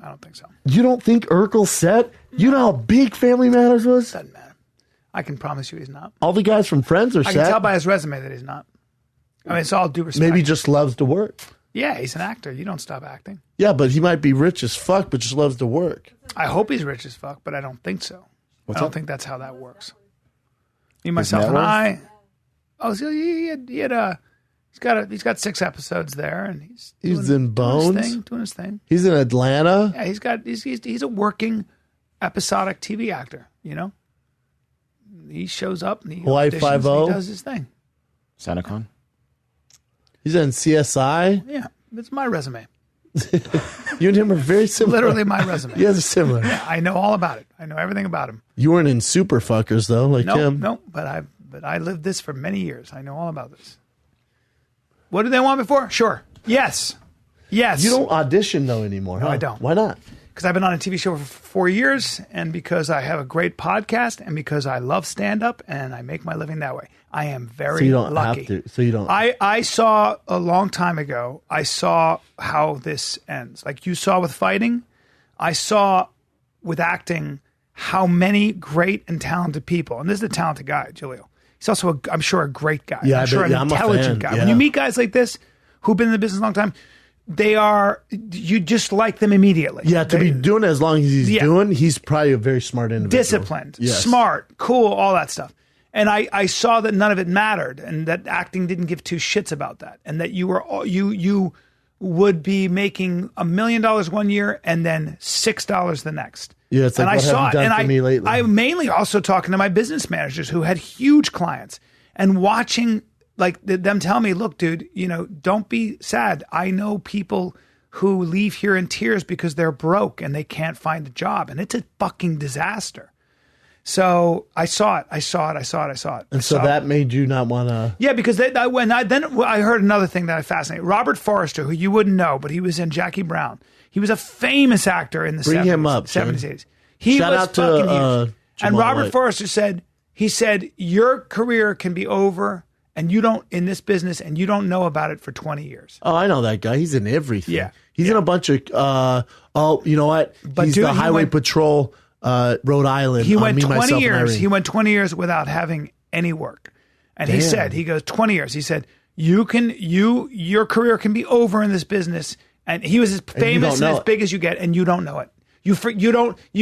I don't think so. You don't think Urkel's set? You know how big Family Matters was? Doesn't matter. I can promise you he's not. All the guys from Friends are I set. can tell by his resume that he's not. I mean, it's all due respect. Maybe he just loves to work. Yeah, he's an actor. You don't stop acting. Yeah, but he might be rich as fuck, but just loves to work. I hope he's rich as fuck, but I don't think so. I don't think that's how that works. Me, myself, net and worth? I. Oh, so he's got 6 episodes there, and he's in Bones? doing his thing. He's in Atlanta. Yeah, he's a working episodic TV actor. You know, he shows up and he Hawaii auditions, Five-0? and he does his thing. SantaCon. He's in CSI. Yeah, that's my resume. You and him are very similar. Literally my resume. You guys are similar. I know all about it. I know everything about him. You weren't in Super Fuckers, though, like him. No, but I lived this for many years. I know all about this. What did they want me for? Sure. Yes. You don't audition, though, anymore, No, huh? I don't. Why not? Because I've been on a TV show for 4 years, and because I have a great podcast, and because I love stand-up, and I make my living that way. I am very So you don't lucky. have to. So you don't. I saw a long time ago, I saw how this ends. Like you saw with fighting, I saw with acting how many great and talented people, and this is a talented guy, Jaleel. He's also, I'm sure, a great guy. Yeah, I'm sure an I'm a intelligent fan, guy. yeah. When you meet guys like this who've been in the business a long time, you just like them immediately. Yeah, to be doing it as long as he's Yeah. doing, he's probably a very smart individual. disciplined, Yes. smart, cool, all that stuff. And I saw that none of it mattered, and that acting didn't give 2 shits about that, and that you would be making $1 million one year and then $6 the next. Yeah, it's like, and what have you done for me lately? I'm mainly also talking to my business managers who had huge clients and watching like them tell me, look, dude, don't be sad. I know people who leave here in tears because they're broke and they can't find a job, and it's a fucking disaster. So I saw it. And so that made you not want to... Yeah, because I heard another thing that I fascinated. Robert Forrester, who you wouldn't know, but he was in Jackie Brown. He was a famous actor in the Bring 70s, him up, 70s, Shane. 80s. He Shout was out to, fucking huge. And Jamal Robert White. Forrester said, your career can be over and you don't in this business and you don't know about it for 20 years. Oh, I know that guy. He's in everything. Yeah. He's in a bunch of... you know what? But He's dude, the he Highway went- Patrol, Rhode Island. He on went Me, 20 Myself, and years. Irene. He went 20 years without having any work. And he Damn. said, he goes 20 years. He said, your career can be over in this business. And he was as famous and know as it. big as you get, and you don't know it. You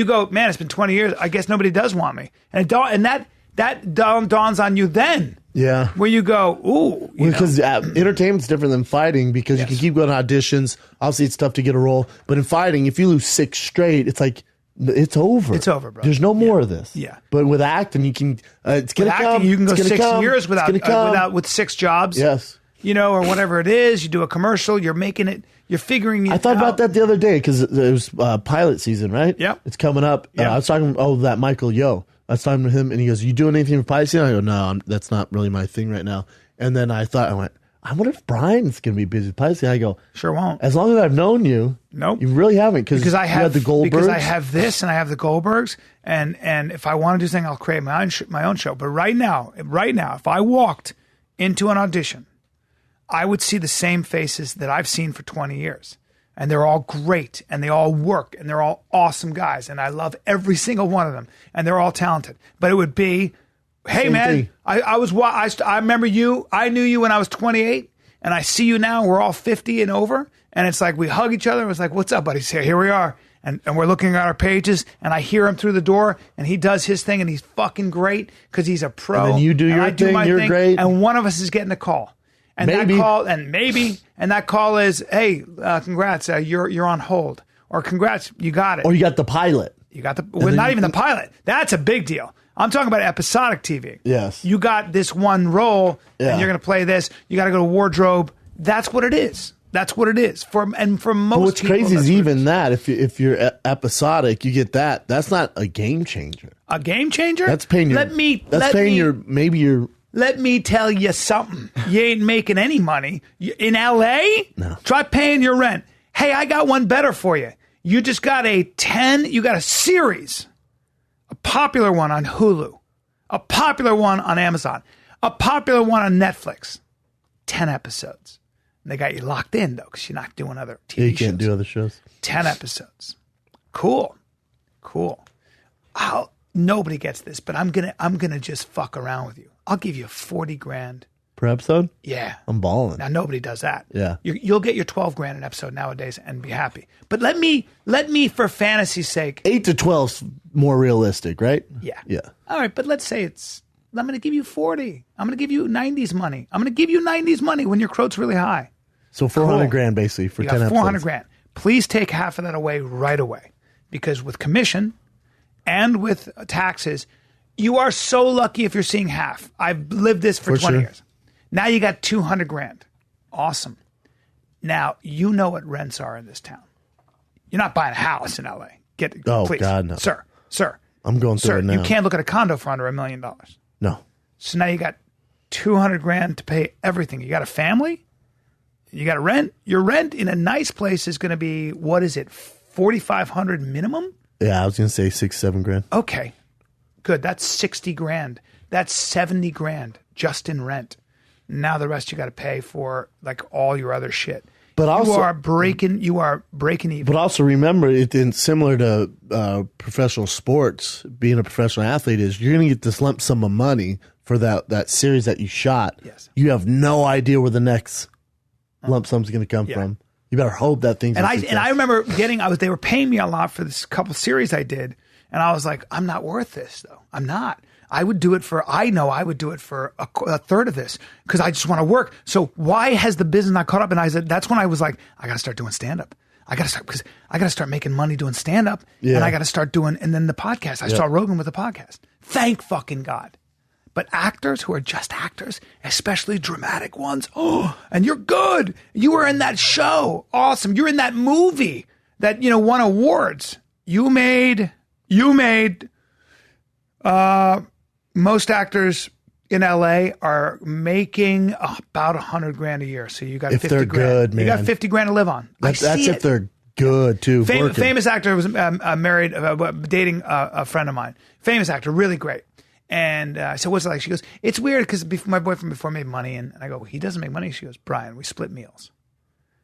go, man, it's been 20 years. I guess nobody does want me. And that dawns on you then. Yeah. Where you go, ooh. Because entertainment's different than fighting because you can keep going to auditions. Obviously, it's tough to get a role. But in fighting, if you lose 6 straight, it's like, it's over. It's over, bro. There's no more of this. Yeah. But with acting, you can, it's going With to acting, come. you can go It's gonna 6 come. years It's gonna come. with 6 jobs. Yes. Or whatever it is. You do a commercial, you're making it, you're figuring it out. I thought about that the other day because it was pilot season, right? Yep. It's coming up. Yep. I was talking, that Michael Yo. I was talking to him and he goes, you doing anything for pilot season? I go, no, that's not really my thing right now. And then I went, I wonder if Brian's going to be busy with pilot season. I go, Sure won't. as long as I've known you, Nope. you really haven't Because I have the Goldbergs. Because I have this and I have the Goldbergs, and if I want to do something, I'll create my own show. But right now, if I walked into an audition, I would see the same faces that I've seen for 20 years. And they're all great, and they all work, and they're all awesome guys, and I love every single one of them, and they're all talented. But it would be, hey Same man, thing. I remember you. I knew you when I was 28, and I see you now. We're all 50 and over, and it's like we hug each other. And it's like, what's up, buddy? Here we are, and we're looking at our pages, and I hear him through the door, and he does his thing, and he's fucking great because he's a pro. And then you do and your I do thing, my you're thing, great. and one of us is getting a call. And Maybe. that call is, hey, congrats, you're on hold, or congrats, you got it, Or you got the pilot. you got the not even the pilot. That's a big deal. I'm talking about episodic TV. Yes. You got this one role, Yeah. and you're going to play this. You got to go to wardrobe. That's what it is. That's what it is. For most But what's people, crazy that's is what it even that, if you're episodic, you get that. That's not a game changer. a game changer. That's paying your. Let me maybe your. Let me tell you something. You ain't making any money in L.A. No. Try paying your rent. Hey, I got one better for you. You just got you got a series, a popular one on Hulu, a popular one on Amazon, a popular one on Netflix. 10 episodes. And they got you locked in though, because you're not doing other TV shows. You can't do other shows. 10 episodes. Cool. Nobody gets this, but I'm gonna just fuck around with you. I'll give you 40 grand. Per episode? Yeah. I'm balling. Now nobody does that. Yeah. You'll get your 12 grand an episode nowadays and be happy. But let me for fantasy's sake. 8 to 12's more realistic, right? Yeah. Yeah. All right, but let's say I'm going to give you 40. I'm going to give you 90s money. I'm going to give you 90s money when your quote's really high. So 400 Cool. grand basically for You 10 got episodes. 400 grand. Please take half of that away right away, because with commission and with taxes, you are so lucky if you're seeing half. I've lived this for 20 sure. years. Now you got 200 grand. Awesome. Now you know what rents are in this town. You're not buying a house in LA. Oh, please. God, no. Sir. I'm going through Sir, it now. you can't look at a condo for under $1 million. No. So now you got 200 grand to pay everything. You got a family. You got to rent. Your rent in a nice place is going to be, what is it, 4,500 minimum? Yeah, I was going to say 6, 7 grand. Okay, good. That's 60 grand. That's 70 grand just in rent. Now the rest you got to pay for like all your other shit. But also, you are breaking even. But also remember, it's similar to professional sports. Being a professional athlete is you're going to get this lump sum of money for that series that you shot. Yes. You have no idea where the next lump sum's going to come from. You better hope that thing's. And I remember they were paying me a lot for this couple series I did, and I was like, I'm not worth this though. I'm not. I would do it for a third of this because I just want to work. So why has the business not caught up? And I said, that's when I was like, I got to start doing stand up. I got to start making money doing stand up, and I got to start doing, and then the podcast. I saw Rogan with the podcast. Thank fucking God. But actors who are just actors, especially dramatic ones, and you're good. You were in that show. Awesome. You're in that movie that, won awards. You made most actors in LA are making about 100 grand a year. So you got if 50 they're grand. good, man. You got 50 grand to live on. That's if they're good too. Famous actor was married, dating a friend of mine. Famous actor, really great. And I said, what's it like? She goes, it's weird because my boyfriend before made money. And I go, he doesn't make money. She goes, Bryan, we split meals.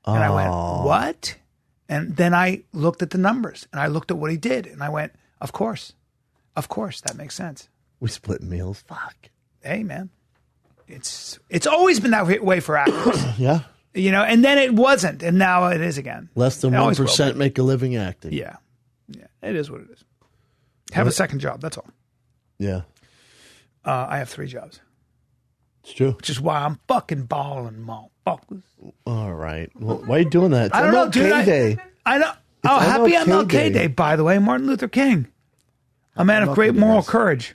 And I went, what? And then I looked at the numbers and I looked at what he did. And I went, of course, that makes sense. We split meals. Fuck. Hey, man, it's always been that way for actors. Yeah. And then it wasn't. And now it is again. Less than It always 1% will be. make a living acting. Yeah. It is what it is. Have a second job. That's all. Yeah. I have 3 jobs, It's true. which is why I'm fucking balling, motherfuckers. All right. Well, why are you doing that? It's I don't know, MLK dude. Day. I know. Oh, happy MLK MLK Day. Day, by the way. Martin Luther King, a man of great moral courage.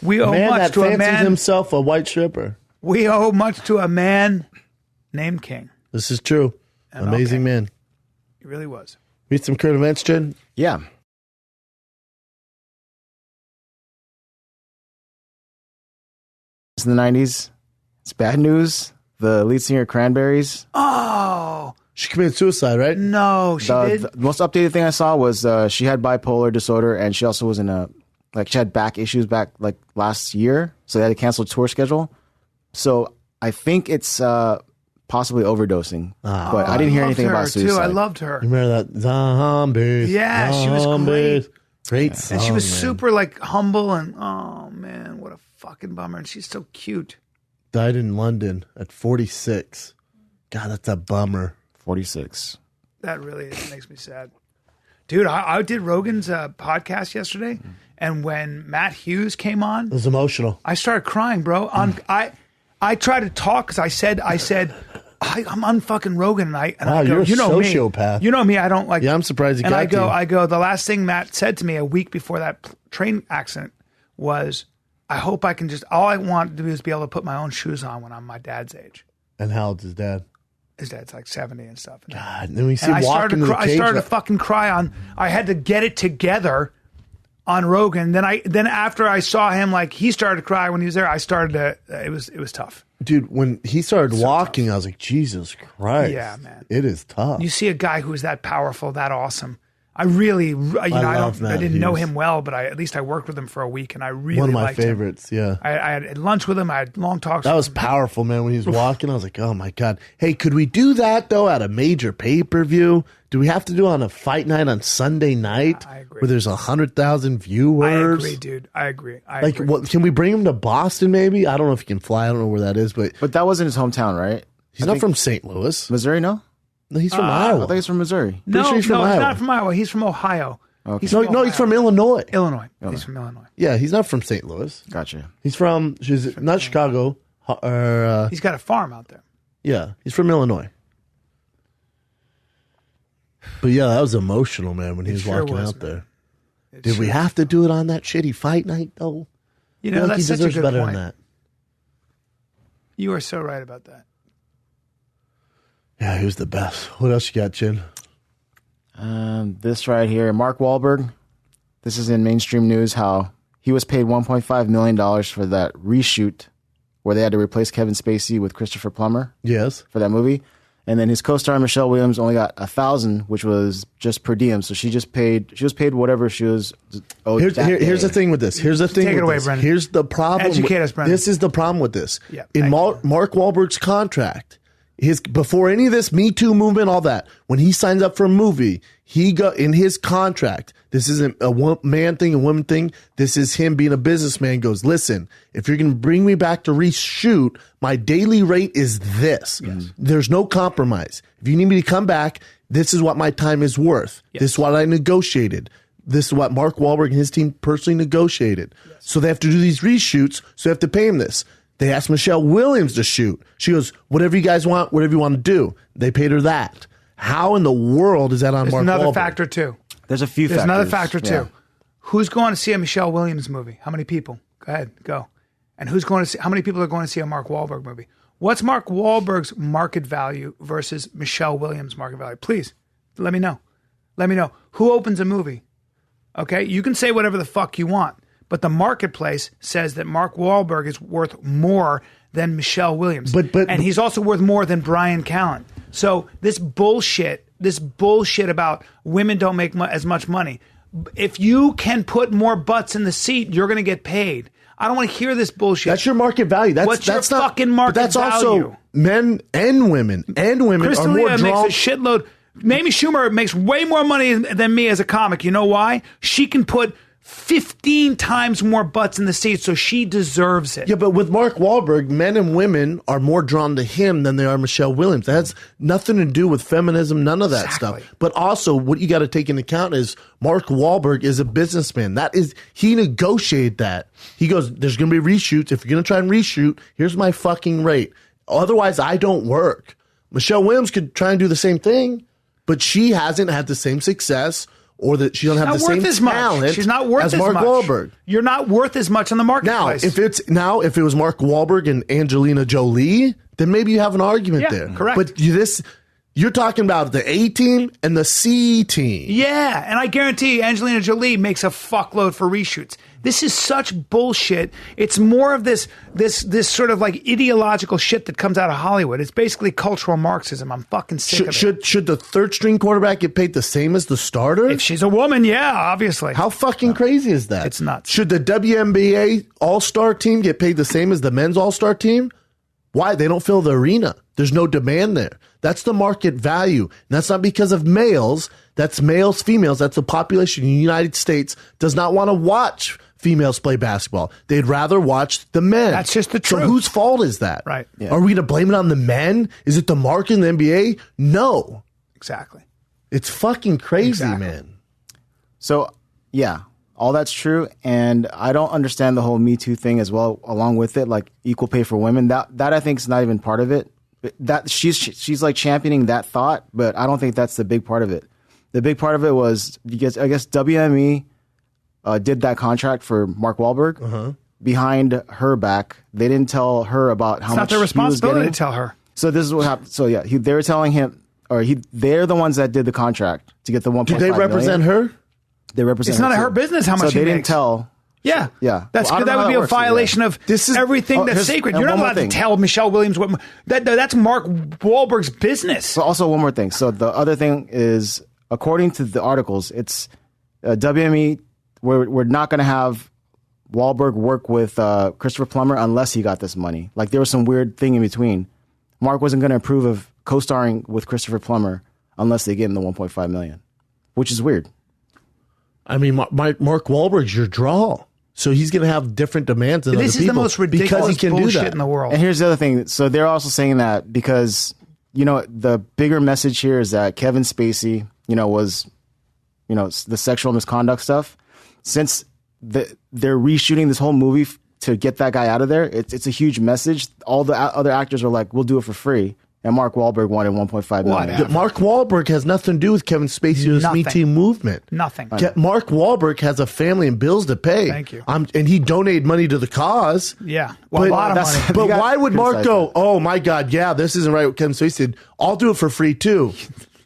We owe Man much that to a fancies man. himself a white stripper. We owe much to a man named King. This is true. MLK. Amazing man. He really was. Read some current events, Jen. Yeah. In the 90s, it's bad news. The lead singer of Cranberries. Oh She committed suicide, right? no, she did. The most updated thing I saw was she had bipolar disorder, and she also was in she had back issues back like last year, so they had to cancel tour schedule. So I think it's possibly overdosing, but I didn't hear anything about too. suicide. I loved her. Remember that? Zombies. Yeah, she was great. Great song, And she was man. super like humble and oh man, what a fucking bummer. And she's so cute. Died in London at 46. God, that's a bummer. 46. That really makes me sad. Dude, I did Rogan's podcast yesterday, and when Matt Hughes came on, It was emotional. I started crying, bro. I I tried to talk because I said, I'm unfucking Rogan, and I Wow, go, you're a you know sociopath. me, you know me. I don't like. Yeah, I'm surprised he and got I go, to you. I go. The last thing Matt said to me a week before that train accident was, I hope I can just. All I want to do is be able to put my own shoes on when I'm my dad's age. And how old's his dad? His dad's like 70 and stuff. God, and then we see And him walking to the I cage. started to fucking cry on. I had to get it together on Rogan. Then after I saw him, like he started to cry when he was there. I started to. It was tough. Dude, when he started walking, I was like, Jesus Christ. Yeah, man. It is tough. You see a guy who's that powerful, that awesome. I really, I didn't know him well, but at least I worked with him for a week, and I really one of my liked him. favorites. Yeah, I had lunch with him. I had long talks. that was with him. powerful, man. When he was walking, I was like, oh my God. Hey, could we do that though at a major pay-per-view? Do we have to do it on a fight night on Sunday night I agree. where there's 100,000 viewers? I agree, dude. I agree. What can we bring him to Boston? Maybe I don't know if he can fly. I don't know where that is, but that wasn't his hometown, right? he's not from St. Louis. Missouri. No, No, he's from I Iowa. thought he's from Missouri. No, sure he's from he's Iowa. not from Iowa. He's from Ohio. Okay. He's No, he's from Illinois. Illinois. He's from Illinois. Yeah, he's not from St. Louis. Gotcha. He's from not Chicago. Or He's got a farm out there. yeah, he's from Illinois. But yeah, that was emotional, man, when he was sure walking was, out man. there. Did we have to do it on that shitty fight night though? You I know, feel like that's he such a deserves good better point. than that. You are so right about that. Yeah, he was the best. What else you got, Chin? This right here, Mark Wahlberg. This is in mainstream news. How he was paid $1.5 million for that reshoot, where they had to replace Kevin Spacey with Christopher Plummer Yes. for that movie, and then his co-star Michelle Williams only got $1,000, which was just per diem. So she was paid whatever she was owed. Here's the thing with this. Here's the thing Take it with away, this. Brendan. Here's the problem. Educate us, Brendan. This is the problem with this. Yeah, in thank Mark Wahlberg's contract, before any of this Me Too movement, all that, when he signs up for a movie, he got in his contract. This isn't a man thing, a woman thing. This is him being a businessman. Goes, listen, if you're going to bring me back to reshoot, my daily rate is this. Yes. There's no compromise. If you need me to come back, this is what my time is worth. Yes. This is what I negotiated. This is what Mark Wahlberg and his team personally negotiated. Yes. So they have to do these reshoots. So they have to pay him this. They asked Michelle Williams to shoot. She goes, whatever you guys want, whatever you want to do. They paid her that. How in the world is that on Mark Wahlberg? There's another factor, too. There's a few There's factors. another factor, too. Yeah. Who's going to see a Michelle Williams movie? How many people? Go ahead, go. And how many people are going to see a Mark Wahlberg movie? What's Mark Wahlberg's market value versus Michelle Williams' market value? Please, let me know. Let me know. Who opens a movie? Okay? You can say whatever the fuck you want, but the marketplace says that Mark Wahlberg is worth more than Michelle Williams. And he's also worth more than Bryan Callen. So this bullshit about women don't make as much money. If you can put more butts in the seat, you're going to get paid. I don't want to hear this bullshit. That's your market value. What's your fucking market value? But that's value? also men and women. And women Chris are more D'Elia drawn. makes a shitload. Amy Schumer makes way more money than me as a comic. You know why? She can put 15 times more butts in the seat, so she deserves it. Yeah, but with Mark Wahlberg, men and women are more drawn to him than they are Michelle Williams. That has nothing to do with feminism, none of that stuff. But also, what you got to take into account is Mark Wahlberg is a businessman. He negotiated that. He goes, there's going to be reshoots. If you're going to try and reshoot, here's my fucking rate. Otherwise, I don't work. Michelle Williams could try and do the same thing, but she hasn't had the same success or that she don't have the same talent. She's not worth as as Mark much. Wahlberg. You're not worth as much on the marketplace. If it was Mark Wahlberg and Angelina Jolie, then maybe you have an argument there. Correct. But you're talking about the A team and the C team. Yeah, and I guarantee Angelina Jolie makes a fuckload for reshoots. This is such bullshit. It's more of this sort of like ideological shit that comes out of Hollywood. It's basically cultural Marxism. I'm fucking sick of it. Should the third string quarterback get paid the same as the starter? If she's a woman, yeah, obviously. How fucking crazy is that? It's nuts. Should the WNBA All-Star team get paid the same as the men's All-Star team? Why? They don't fill the arena. There's no demand there. That's the market value. And that's not because of males. That's males, females. That's the population in the United States does not want to watch females play basketball. They'd rather watch the men. That's just the truth. So whose fault is that? Right. Yeah. Are we going to blame it on the men? Is it the market in the NBA? No. Exactly. It's fucking crazy, man. So, yeah, All that's true, and I don't understand the whole Me Too thing as well. Along with it, like equal pay for women, that I think is not even part of it. That she's like championing that thought, but I don't think that's the big part of it. The big part of it was because I guess WME did that contract for Mark Wahlberg behind her back. They didn't tell her about how much. It's not their responsibility to tell her. So this is what happened. So yeah, they were telling him, they're the ones that did the contract to get the 1.5 Do they represent her? They represent. It's none of her business how much so she they makes. didn't tell. Yeah, yeah. That would be a violation of everything that's sacred. You're not allowed to tell Michelle Williams what that's Mark Wahlberg's business. So also one more thing. So the other thing is, according to the articles, it's WME. We're not going to have Wahlberg work with Christopher Plummer unless he got this money. Like there was some weird thing in between. Mark wasn't going to approve of co-starring with Christopher Plummer unless they get him the 1.5 million, which is weird. I mean, Mark Wahlberg's your draw, so he's going to have different demands than other people. This is the most ridiculous he can bullshit do that. in the world. And here's the other thing. So they're also saying that because, the bigger message here is that Kevin Spacey, was, the sexual misconduct stuff. Since they're reshooting this whole movie to get that guy out of there, it's a huge message. All the other actors are like, we'll do it for free. And Mark Wahlberg wanted 1.5 million. Whatever. Mark Wahlberg has nothing to do with Kevin Spacey or this Me Too movement. Nothing. Mark Wahlberg has a family and bills to pay. Thank you. And he donated money to the cause. Yeah. Well, a lot of money. But why would Mark go, oh my God, yeah, this isn't right what Kevin Spacey did. I'll do it for free too.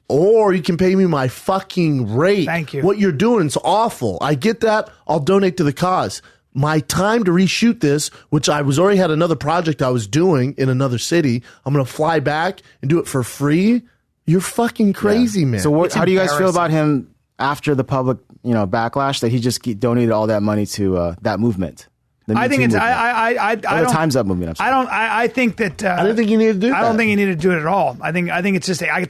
Or you can pay me my fucking rate. Thank you. What you're doing is awful. I get that. I'll donate to the cause. My time to reshoot this, which I was already had another project I was doing in another city. I'm going to fly back and do it for free. You're fucking crazy, man. So how do you guys feel about him after the public, backlash that he just donated all that money to that movement? I think it's I the Time's Up movement. I think that I didn't think he needed to do that. I don't think he needed to do it at all. I think it's just I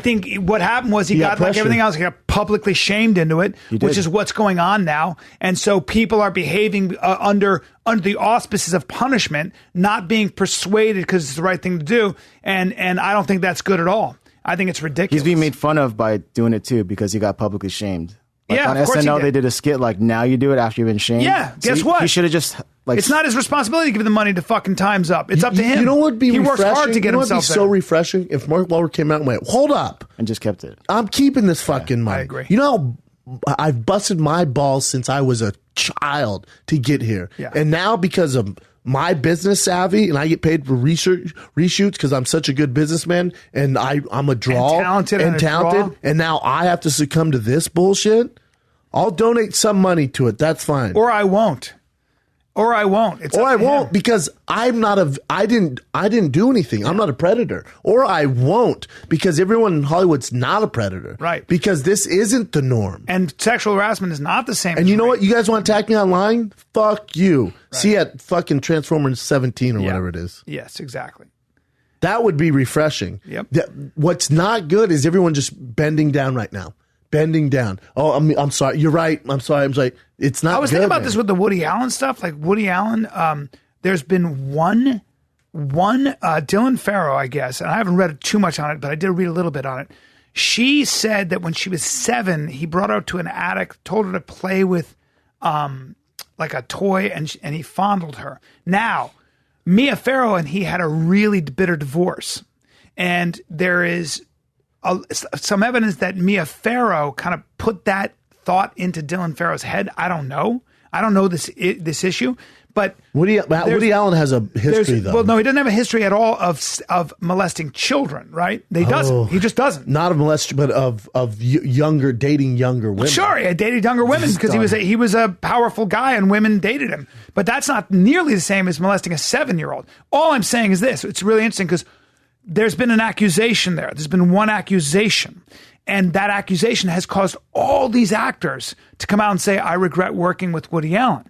think what happened was he got like everything else, he got publicly shamed into it, which is what's going on now. And so people are behaving under the auspices of punishment, not being persuaded because it's the right thing to do. And I don't think that's good at all. I think it's ridiculous. He's being made fun of by doing it too because he got publicly shamed. Like yeah, on of course SNL, they did a skit like, now you do it after you've been shamed. Yeah, guess what? He should have just it's not his responsibility to give the money to fucking Time's Up. It's up to him. You know what would be he refreshing? works hard to get himself so refreshing if Mark Wahlberg came out and went, hold up. And just kept it. I'm keeping this fucking money. I agree. You know, I've busted my balls since I was a child to get here. Yeah. And now because of my business savvy and I get paid for reshoots because I'm such a good businessman and I'm a draw and talented. And now I have to succumb to this bullshit. I'll donate some money to it. That's fine. Or I won't. It's or I won't because I'm not I didn't do anything. Yeah. I'm not a predator. Or I won't because everyone in Hollywood's not a predator. Right. Because this isn't the norm. And sexual harassment is not the same. And you know what? You guys want to attack me online? Fuck you. Right. See you at fucking Transformers 17 or whatever it is. Yes, exactly. That would be refreshing. Yep. What's not good is everyone just bending down right now. Bending down. Oh, I'm sorry. You're right. I'm sorry. It's not. I was thinking about this with the Woody Allen stuff. Like Woody Allen, there's been one Dylan Farrow, I guess, and I haven't read too much on it, but I did read a little bit on it. She said that when she was 7, he brought her to an attic, told her to play with like a toy, and he fondled her. Now, Mia Farrow and he had a really bitter divorce, and there is some evidence that Mia Farrow kind of put that thought into Dylan Farrow's head. I don't know this issue, but Woody Allen has a history though. Well, no, he doesn't have a history at all of molesting children, right? He doesn't. He just doesn't. Not of molesting, but of dating younger women. Sure, he dated younger women because he was a powerful guy and women dated him. But that's not nearly the same as molesting a 7-year-old. All I'm saying is this: it's really interesting because there's been an accusation there. There's been one accusation. And that accusation has caused all these actors to come out and say, I regret working with Woody Allen.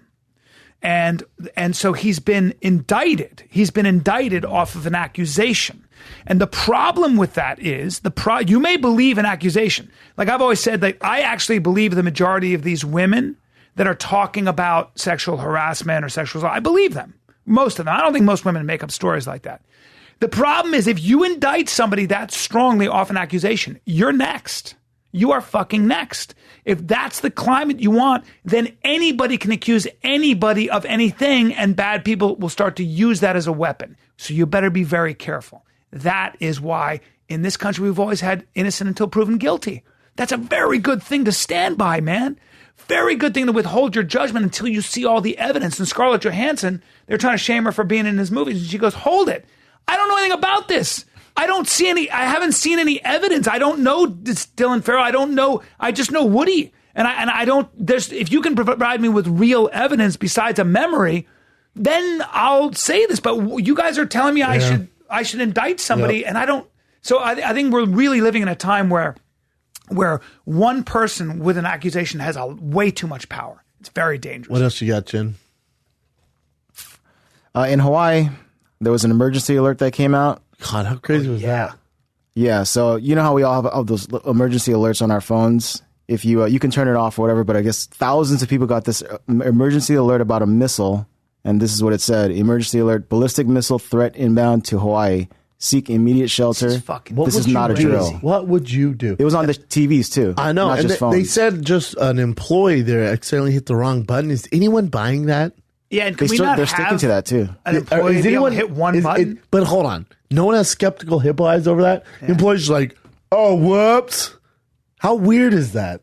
And so he's been indicted. He's been indicted off of an accusation. And the problem with that is, you may believe an accusation. Like I've always said, that I actually believe the majority of these women that are talking about sexual harassment or sexual assault, I believe them. Most of them. I don't think most women make up stories like that. The problem is if you indict somebody that strongly off an accusation, you're next. you are fucking next. If that's the climate you want, then anybody can accuse anybody of anything, and bad people will start to use that as a weapon. So you better be very careful. That is why in this country we've always had innocent until proven guilty. That's a very good thing to stand by, man. Very good thing to withhold your judgment until you see all the evidence. And Scarlett Johansson, they're trying to shame her for being in his movies. And she goes, hold it. I don't know anything about this. I haven't seen any evidence. I don't know this Dylan Farrell. I don't know. I just know Woody. And I don't, if you can provide me with real evidence besides a memory, then I'll say this. But you guys are telling me I should indict somebody, and I don't. So I think we're really living in a time where one person with an accusation has way too much power. It's very dangerous. What else you got, Jen? In Hawaii, there was an emergency alert that came out. God, how crazy was that? Yeah, so you know how we all have all those emergency alerts on our phones? If you can turn it off or whatever, but I guess thousands of people got this emergency alert about a missile, and this is what it said. Emergency alert, ballistic missile threat inbound to Hawaii. Seek immediate shelter. This is not a drill. What would you do? It was on the TVs too. I know. Not And just they phones. said just an employee there accidentally hit the wrong button. Is anyone buying that? Yeah, and can we not they're have sticking to that too. an employee be able to hit one button? But hold on. No one has skeptical hippo eyes over that. The employee's just like, oh, whoops. How weird is that?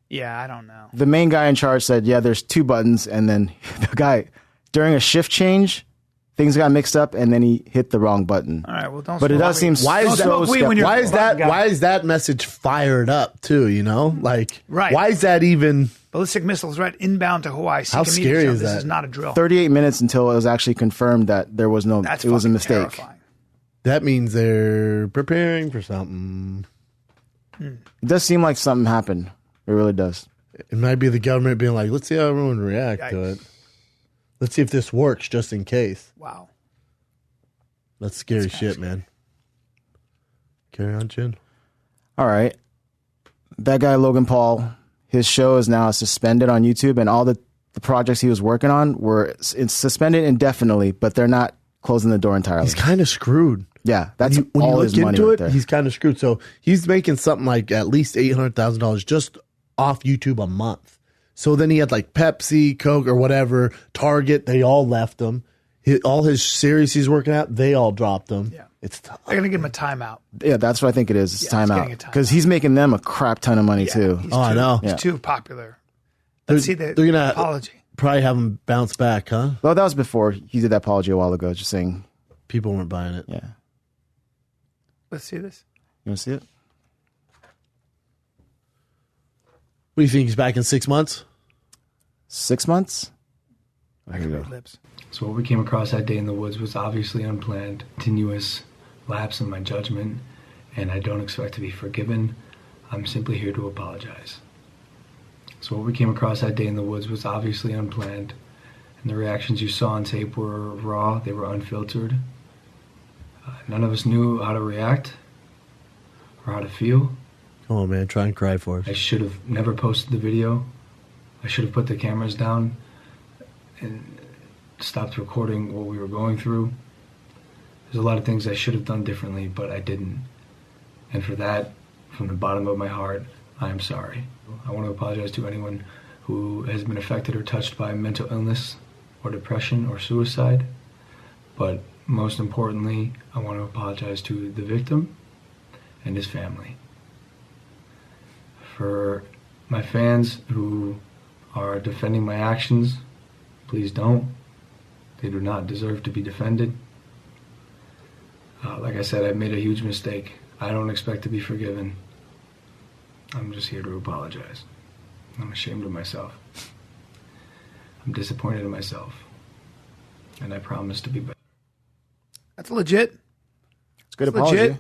Yeah, I don't know. The main guy in charge said, yeah, there's two buttons, and then the guy, during a shift change, things got mixed up, and then he hit the wrong button. All right, well, don't. But it does seem Why is so that? guy. Why is that message fired up too? You know, like, Right. Why is that even? Ballistic missiles right inbound to Hawaii. How Seek scary immediate is shelter. This that? is not a drill. 38 minutes until it was actually confirmed that there was no. That's it was a fucking mistake. terrifying. That means they're preparing for something. It does seem like something happened. It really does. It might be the government being like, let's see how everyone react to it. Let's see if this works, just in case. Wow. That's scary shit, man. Carry on, Jen. All right. That guy, Logan Paul, his show is now suspended on YouTube, and all the projects he was working on were suspended indefinitely, but they're not closing the door entirely. He's kind of screwed. Yeah, that's when you all look his money into right it, there. he's kind of screwed. So he's making something like at least $800,000 just off YouTube a month. So then he had like Pepsi, Coke, or whatever, Target. They all left him. All his series he's working at, they all dropped him. Yeah. It's tough. They're gonna give him a timeout. Yeah, that's what I think it is. It's Yeah, it's getting a timeout. timeout. Because he's making them a crap ton of money, too. He's I know. He's Yeah. too popular. Let's see the They're gonna apology. probably have him bounce back, huh? Well, that was before he did that apology a while ago, just saying, People weren't buying it. yeah. Let's see this. You want to see it? What do you think? He's back in 6 months? 6 months? There you go. Lips. So what we came across that day in the woods was obviously unplanned, continuous lapse in my judgment, and I don't expect to be forgiven. I'm simply here to apologize. So what we came across that day in the woods was obviously unplanned, and the reactions you saw on tape were raw, they were unfiltered. None of us knew how to react or how to feel. Come on, man. Try and cry for us. I should have never posted the video. I should have put the cameras down and stopped recording what we were going through. There's a lot of things I should have done differently, but I didn't. And for that, from the bottom of my heart, I am sorry. I want to apologize to anyone who has been affected or touched by mental illness or depression or suicide. But most importantly, I want to apologize to the victim and his family. For my fans who are defending my actions, please don't. They do not deserve to be defended. Like I said, I've made a huge mistake. I don't expect to be forgiven. I'm just here to apologize. I'm ashamed of myself. I'm disappointed in myself. And I promise to be better. That's legit, It's a good It's apology. legit.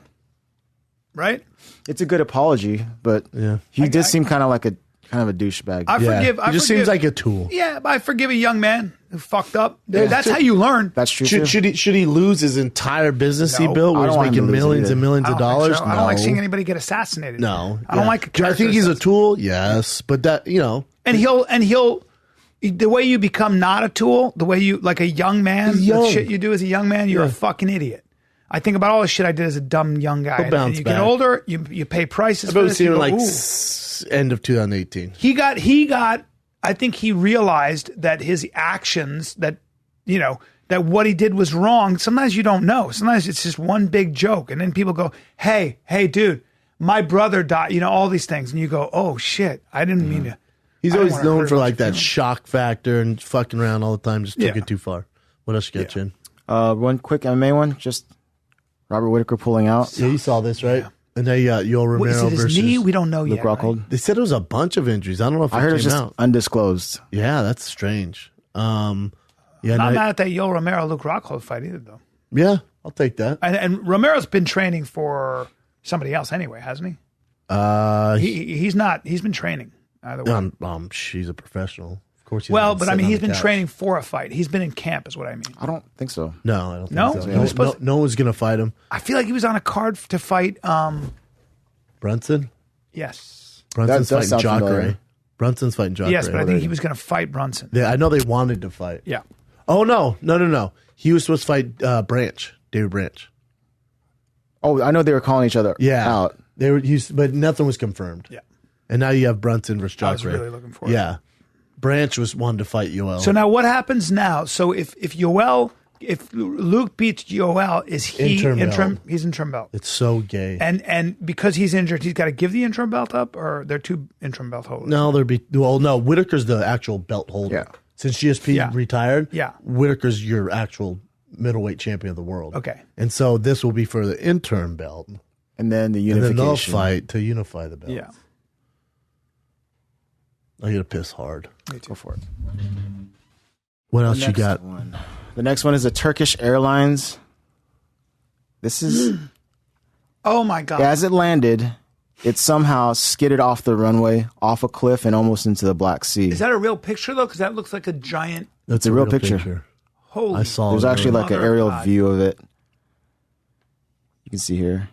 right? It's a good apology, but Yeah. he did seem kind of like a douchebag. I forgive. He just seems like a tool. Yeah, I forgive a young man who fucked up. That's how you learn. That's true too. Should he lose his entire business he No. built I where don't he's want him to making lose it millions either. and millions I of don't think dollars? so. No. I don't like seeing anybody get assassinated. No. I don't Yeah. like. Do I think he's a tool? Yes. But that, And he'll the way you become not a tool, the way you like a young man, He's young. the shit you do as a young man, you're a fucking idiot. I think about all the shit I did as a dumb young guy. He'll bounce and you back. get older, you pay prices. I've for been this, seeing you him go, like "Ooh." end of 2018. He got. I think he realized that his actions, that that what he did was wrong. Sometimes you don't know. Sometimes it's just one big joke, and then people go, "Hey, dude, my brother died." All these things, and you go, "Oh shit, I didn't mean to." He's I always didn't wanna known hurt for his like that feelings. shock factor and fucking around all the time. Just took Yeah. it too far. What else you got, Chin? One quick MMA one, just Robert Whitaker pulling out. Yeah, you saw this, right? And then you got Yoel What, is Romero it his versus knee? We don't know Luke yet. Right? Rockhold. They said it was a bunch of injuries. I don't know if I heard it it's came just out. undisclosed. Yeah, that's strange. Yeah, Not mad at that Yoel Romero Luke Rockhold fight either, though. yeah, I'll take that. And Romero's been training for somebody else anyway, hasn't he? He's not. He's been training either way. She's a professional. Of course. Well, but I mean, he's been couch. training for a fight. He's been in camp, is what I mean. I don't think so. No, I don't think No? so. He was supposed No one's gonna fight him. I feel like he was on a card to fight. Brunson. Yes, Brunson's That does fighting sound Jacare. familiar. Brunson's fighting Jacare. yes, but I think he was going to fight Brunson. I know they wanted to fight. Yeah. Oh no. He was supposed to fight Branch, David Branch. Oh, I know they were calling each other out. They were, but nothing was confirmed. Yeah. And now you have Brunson versus Jacare. I was really looking for it. Yeah. Branch was wanted to fight Yoel. So now what happens now? So if Luke beats Yoel, is he Interim interim? belt. He's interim belt. It's so gay. And because he's injured, he's got to give the interim belt up, or they're two interim belt holders. No, Whitaker's the actual belt holder. Yeah. Since GSP retired, Yeah. Whitaker's your actual middleweight champion of the world. Okay. And so this will be for the interim belt. And then the And then unification. they'll fight to unify the belt. Yeah. I get to piss hard. Go for it. What else you Next got? one. The next one is the Turkish Airlines. This is Oh my God. as it landed, it somehow skidded off the runway, off a cliff, and almost into the Black Sea. Is that a real picture though? Because that looks like a giant. That's a real picture. Holy. I saw There's it. actually like an Mother aerial God. view of it. You can see here.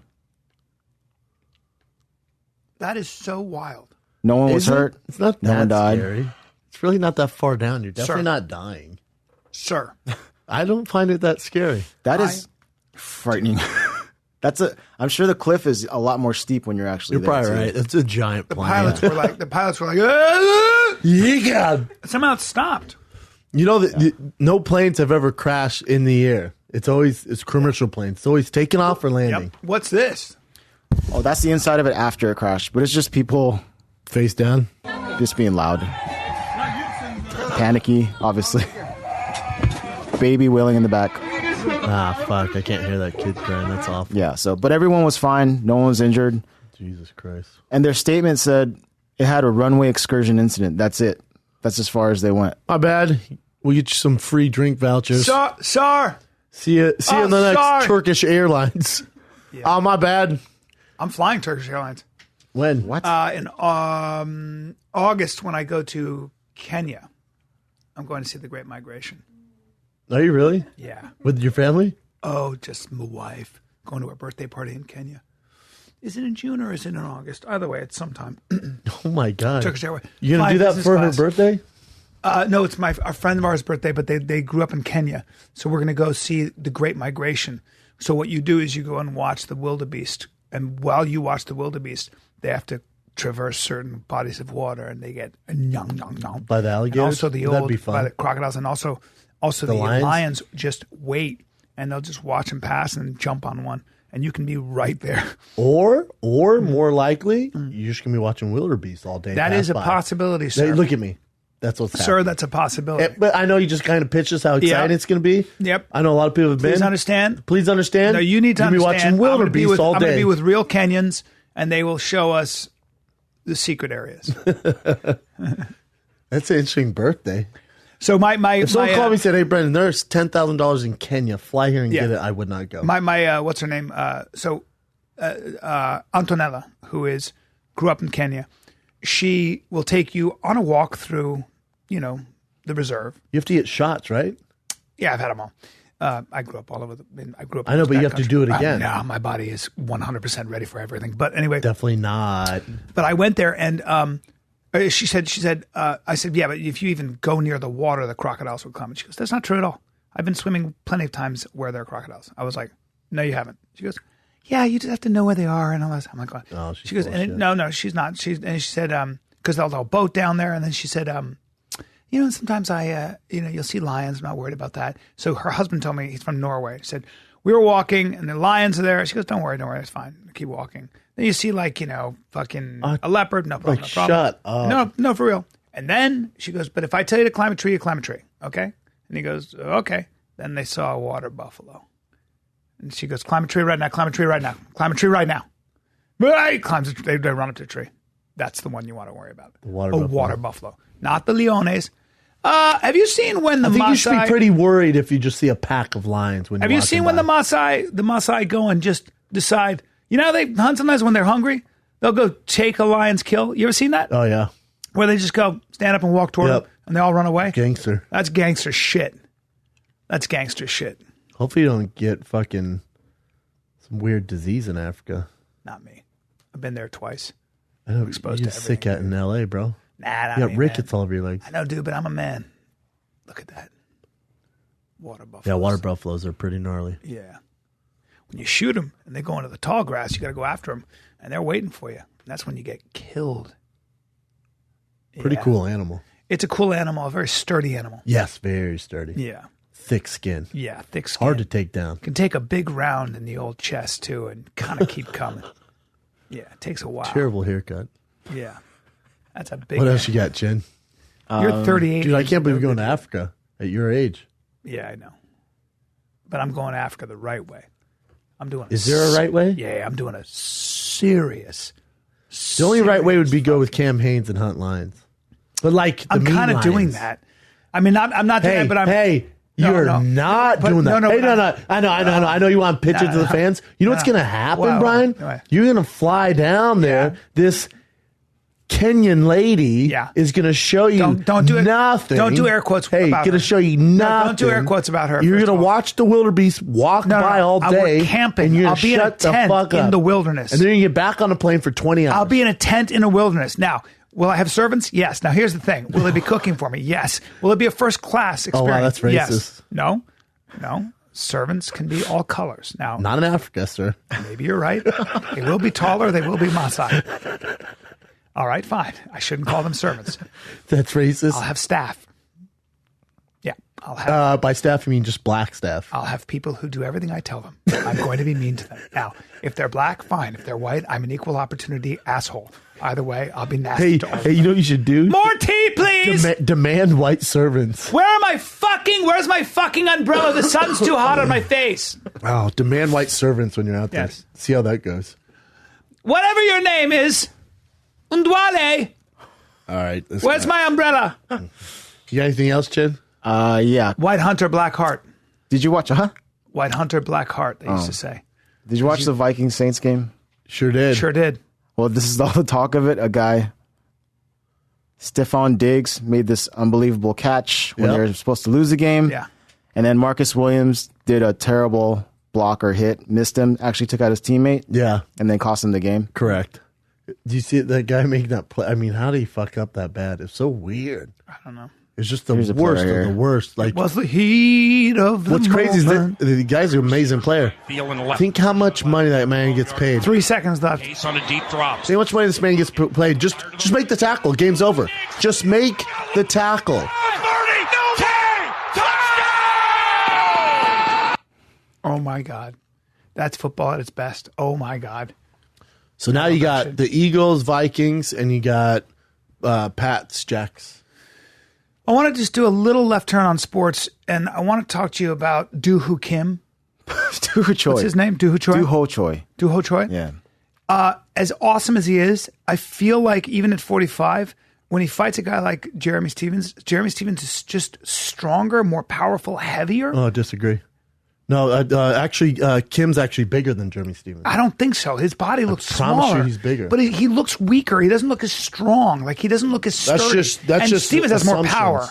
That is so wild. No one was Is it? hurt. It's not No that one died. scary. It's really not that far down. You're definitely Sir. not dying. Sir. I don't find it that scary. That is frightening. I'm sure the cliff is a lot more steep when you're actually You're there. probably too. right. It's a giant The plane. pilots were like, "Ah!" Yeah. Somehow it stopped. You know that no planes have ever crashed in the air. It's commercial planes. It's always taking off or landing. Yep. What's this? Oh, that's the inside of it after it crashed. But it's just people Face down. just being loud. Panicky, obviously. Baby wailing in the back. Ah, fuck. I can't hear that kid crying. That's awful. Yeah, but everyone was fine. No one was injured. Jesus Christ. And their statement said it had a runway excursion incident. That's it. That's as far as they went. My bad. We'll get you some free drink vouchers. Sir. See you on the next sorry. Turkish Airlines. Oh, my bad. I'm flying Turkish Airlines. When? What? In August, when I go to Kenya, I'm going to see the Great Migration. Are you really? Yeah. With your family? Oh, just my wife going to a birthday party in Kenya. Is it in June or is it in August? Either way, it's sometime. Oh, my God. Turkish Airways. You going to Flying do that business for class. her birthday? No, it's a friend of ours' birthday, but they grew up in Kenya. So we're going to go see the Great Migration. So what you do is you go and watch the wildebeest. And while you watch the wildebeest, they have to traverse certain bodies of water and they get nyong, nyong, nyong. By the alligators? And also the That'd old, be fun. by the crocodiles. And also the lions? lions just wait and they'll just watch them pass and jump on one. And you can be right there. Or more likely, you're just going to be watching wildebeest all day. That pass is a by. possibility, Hey, sir. look at me. That's what's happening. Sir, that's a possibility. But I know you just kind of pitched us how exciting Yep. it's going to be. Yep. I know a lot of people have been. Please understand. Please understand. No, you need to You'll be understand. watching wildebeest all I'm going to day. be with real Kenyans, and they will show us the secret areas. That's an interesting birthday. So my If someone called me and said, "Hey, Brendan, there's $10,000 in Kenya. Fly here and Yeah. get it," I would not go. my what's her name? Antonella, who grew up in Kenya, she will take you on a walk through, the reserve. You have to get shots, right? Yeah, I've had them all. I grew up all over I grew up. I know, in but you that have to country. do it again. No, my body is 100% ready for everything. But anyway, Definitely not. but I went there and she said, I said, yeah, but if you even go near the water, the crocodiles will come. And she goes, that's not true at all. I've been swimming plenty of times where there are crocodiles. I was like, No, you haven't. She goes, yeah, you just have to know where they are and all that. I'm like, what? Oh, she's she goes, bullshit. and no, she's not. She said, because there's a boat down there, and then she said, sometimes you'll see lions. I'm not worried about that. So her husband told me, he's from Norway. He said, we were walking and the lions are there. She goes, don't worry, it's fine. Keep walking. Then you see fucking a leopard. No problem. Like, no problem. shut up. No, for real. And then she goes, but if I tell you to climb a tree, you climb a tree. Okay? And he goes, okay. Then they saw a water buffalo. And she goes, climb a tree right now, climb a tree right now, climb a tree right now. Right, climbs a tree. They run up to the tree. That's the one you want to worry about. The water buffalo. Not the leones. Have you seen when the I think Maasai... you should be pretty worried if you just see a pack of lions when Have you seen when the Maasai go and just decide, how they hunt sometimes when they're hungry? They'll go take a lion's kill. You ever seen that? Oh, yeah. Where they just go stand up and walk toward them and they all run away? Gangster. That's gangster shit. That's gangster shit. Hopefully you don't get fucking some weird disease in Africa. Not me. I've been there twice. I know, Exposed you're to sick out in L.A., bro. Nah, not You got me, rickets man. all over your legs. I know, dude, but I'm a man. Look at that. Water buffaloes. Yeah, water buffaloes are pretty gnarly. Yeah. When you shoot them and they go into the tall grass, you got to go after them, and they're waiting for you. And that's when you get killed. Pretty Yeah. cool animal. It's a cool animal, a very sturdy animal. Yes, very sturdy. Yeah. Thick skin. Yeah, thick skin. Hard to take down. Can take a big round in the old chest, too, and kind of keep coming. Yeah, it takes a while. Terrible haircut. Yeah. That's a big What else you got, Jen? You're 38. Dude, I can't believe you're going to Africa at your age. Yeah, I know. But I'm going to Africa the right way. I'm doing. Is there a right way? Yeah, I'm doing a serious. The only right way would be go with Cam Haines and hunt lions. But I'm kind of doing that. I mean, I'm not doing Hey, that, but I'm. you're no. not But- doing that. no, Hey, but no. I know you want pictures to the fans. You know what's going to happen, What? Brian? What? You're going to fly down there. Yeah. This Kenyan lady is going to show you Don't do it. nothing. Don't do air quotes Hey, about going to her. show you No, nothing. don't do air quotes about her, You're first going of to all. watch the wildebeest walk by all day. We're camping. And you're I'll going to be in a shut the tent fuck in up. the wilderness. And then you get back on the plane for 20 hours. I'll be in a tent in a wilderness. Now, will I have servants? Yes. Now, here's the thing. Will they be cooking for me? Yes. Will it be a first class experience? wow, that's racist. Yes. No. Servants can be all colors. Now, Not in Africa, sir. maybe you're right. They will be taller. They will be Maasai. All right, fine. I shouldn't call them servants. That's racist. I'll have staff. Yeah, I'll have. By staff, you mean just black staff. I'll have people who do everything I tell them. I'm going to be mean to them. Now, if they're black, fine. If they're white, I'm an equal opportunity asshole. Either way, I'll be nasty to all of them. You know what you should do? More tea, please. Demand white servants. Where's my fucking umbrella? The sun's too hot on my face. Oh, demand white servants when you're out there. Yes. See how that goes. Whatever your name is, Undwale. All right. Where's my umbrella? You got anything else, Chen? Yeah. White Hunter, Black Heart. Did you watch? White Hunter, Black Heart, they used to say. Did you watch the Vikings Saints game? Sure did. Sure did. Well, this is all the talk of it. A guy, Stephon Diggs, made this unbelievable catch when Yep. they were supposed to lose the game. Yeah. And then Marcus Williams did a terrible blocker hit, missed him, actually took out his teammate, Yeah, and then cost him the game. correct. Do you see that guy making that play? I mean, how did he fuck up that bad? It's so weird. I don't know. It's just the Here's a worst player of the here. worst. Like, Was the heat of the what's crazy is that moment. the guy's an amazing player. Think how much money that man gets paid. 3 seconds left. Case on a deep drop. See how much money this man gets paid. Just make the tackle. Game's over. Just make the tackle. 30, 10, touchdown! Oh my God. That's football at its best. Oh my God. So now you got the Eagles, Vikings, and you got Pats, Jacks. I want to just do a little left turn on sports, and I want to talk to you about Doo-Hoo Kim. Doo-Ho Choi. What's his name? Doo-Hoo Choi? Doo-Ho Choi. Doo-Ho Choi? Yeah. As awesome as he is, I feel like even at 45, when he fights a guy like Jeremy Stephens is just stronger, more powerful, heavier. Oh, disagree. No, actually, Kim's actually bigger than Jeremy Stephens. I don't think so. His body looks promise you smaller. he's bigger. But he looks weaker. He doesn't look as strong. Like, he doesn't look as sturdy. That's and just Stephens has more assumptions. power.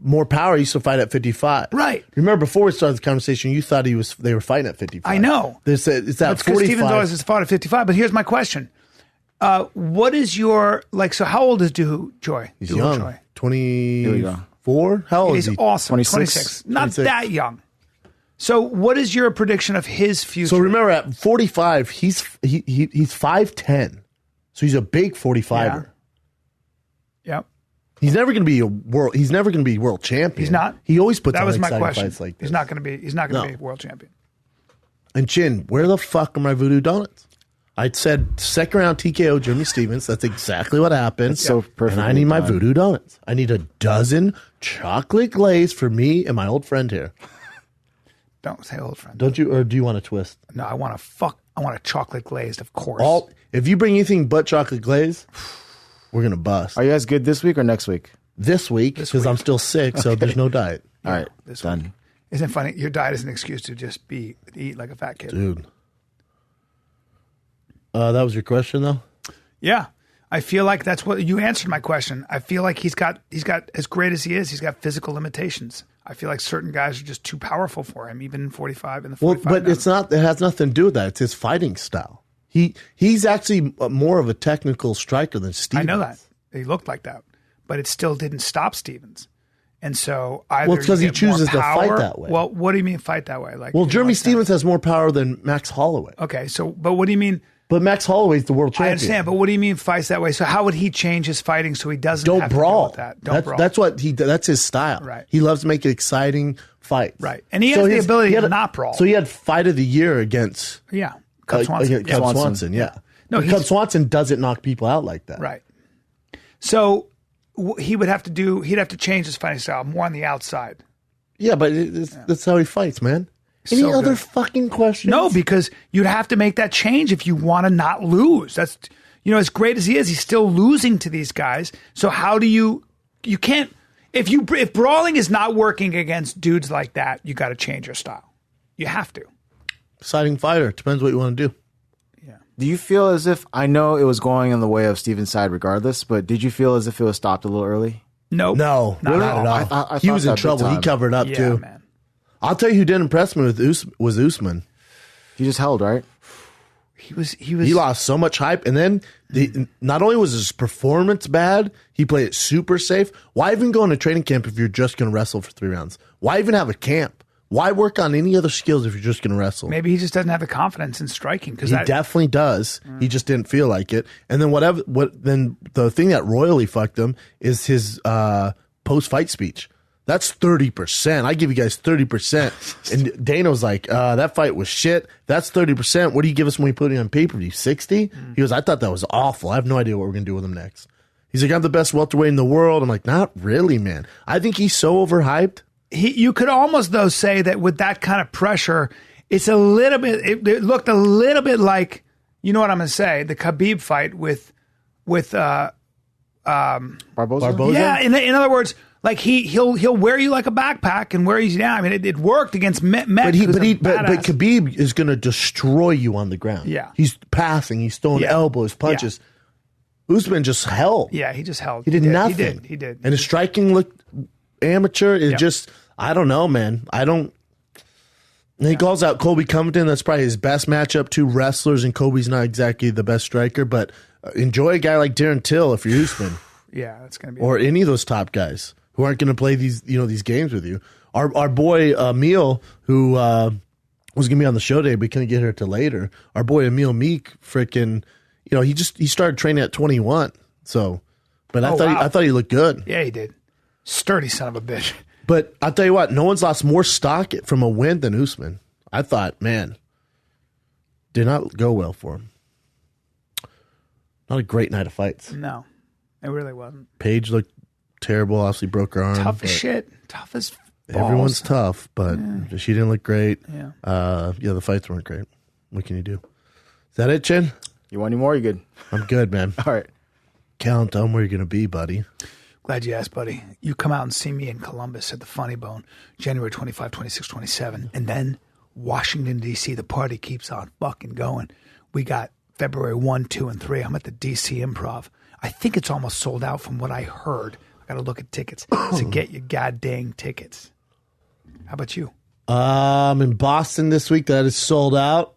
More power. He used to fight at 55. Right. Remember, before we started the conversation, you thought they were fighting at 55. I know. It's at That's because 45. Stephens always has fought at 55. But here's my question. What is your, so how old is Doo-Hoo Choi? He's Doo-Ho young. Choi? 24? How old is He's he? awesome. 26. 26. Not 26. that young. So what is your prediction of his future? So remember, at 45, he's 5'10", so he's a big 45er. Yep. He's never going to be world champion. He's not. He always puts That on was my exciting question. fights like this. He's not going to be world champion. And Chin, where the fuck are my voodoo donuts? I said second round TKO Jeremy Stephens. That's exactly what happened. It's so perfect. And I need my voodoo donuts. I need a dozen chocolate glaze for me and my old friend here. Don't say old friend. Don't you? Or do you want a twist? No, I want a chocolate glazed, of course. If you bring anything but chocolate glaze, we're gonna bust. Are you guys good this week or next week? This week, because I'm still sick, so there's no diet. All right, done. Week. Isn't it funny? Your diet is an excuse to just eat like a fat kid. Dude. That was your question, though? Yeah. I feel like that's what you answered my question. I feel like he's got as great as he is, he's got physical limitations. I feel like certain guys are just too powerful for him, even in 45 and the 45. Well, but it's not. It has nothing to do with that. It's his fighting style. He's actually more of a technical striker than Stephens. I know that. He looked like that, but it still didn't stop Stephens. And so either it's because he chooses to power, fight that way. Well, what do you mean fight that way? Like, Jeremy Stephens has more power than Max Holloway. Okay, so but what do you mean? But Max Holloway's the world champion. I understand, but what do you mean fights that way? So how would he change his fighting so he doesn't Don't have brawl. to deal with that? Don't brawl. That's what that's his style. Right. He loves to make exciting fights. Right. And he has the ability to not brawl. So he had fight of the year against Cub Swanson. Cub Swanson, yeah. No, Cub Swanson doesn't knock people out like that. Right. So he'd have to change his fighting style more on the outside. Yeah, but that's how he fights, man. Any So other good. fucking questions? No, because you'd have to make that change if you want to not lose. That's, as great as he is, he's still losing to these guys. So how do you can't, if brawling is not working against dudes like that, you got to change your style. You have to. Exciting fighter. Depends what you want to do. Yeah. Do you feel as if, I know it was going in the way of Stephens' side regardless, but did you feel as if it was stopped a little early? Nope. No, Not not at all. at all. I He thought was in that big trouble. He time. covered up Yeah, too. man. I'll tell you who didn't impress me was Usman. He just held, right? He was. He lost so much hype, and then not only was his performance bad, he played it super safe. Why even go into training camp if you're just going to wrestle for 3 rounds? Why even have a camp? Why work on any other skills if you're just going to wrestle? Maybe he just doesn't have the confidence in striking because He definitely does. He just didn't feel like it. And then then the thing that royally fucked him is his post-fight speech. That's 30%. I give you guys 30%. And Dana was like, that fight was shit. That's 30%. What do you give us when we put it on pay-per-view? 60? He goes, I thought that was awful. I have no idea what we're going to do with him next. He's like, I'm the best welterweight in the world. I'm like, not really, man. I think he's so overhyped. You could almost, though, say that with that kind of pressure, it's a little bit, it looked a little bit like, you know what I'm going to say, the Khabib fight with Barboza? Yeah, in other words, like he'll wear you like a backpack and wear you down. I mean, it worked against Met. But Khabib is going to destroy you on the ground. Yeah. He's passing. He's throwing elbows, punches. Usman just held. Yeah, he just held. He did nothing. He did. And his striking looked amateur. It just, I don't know, man. And he calls out Colby Covington. That's probably his best matchup. 2 wrestlers, and Colby's not exactly the best striker, but enjoy a guy like Darren Till if you're Usman. Yeah, that's going to be. Or any of those top guys who aren't going to play these games with you. Our boy Emil, who was going to be on the show today, but couldn't get here till later. Our boy Emil Meek, freaking, he started training at 21. So, but I thought he looked good. Yeah, he did. Sturdy son of a bitch. But I'll tell you what, no one's lost more stock from a win than Usman. I thought, man, did not go well for him. Not a great night of fights. No, it really wasn't. Paige looked terrible. Obviously broke her arm. Tough as shit. Tough as balls. Everyone's tough, but she didn't look great. Yeah. The fights weren't great. What can you do? Is that it, Chin? You want any more? You good? I'm good, man. All right. Count on where you're going to be, buddy. Glad you asked, buddy. You come out and see me in Columbus at the Funny Bone, January 25, 26, 27. And then Washington, D.C., the party keeps on fucking going. We got February 1, 2, and 3. I'm at the D.C. Improv. I think it's almost sold out from what I heard. I got to look at tickets. So get your goddamn tickets. How about you? I'm in Boston this week. That is sold out.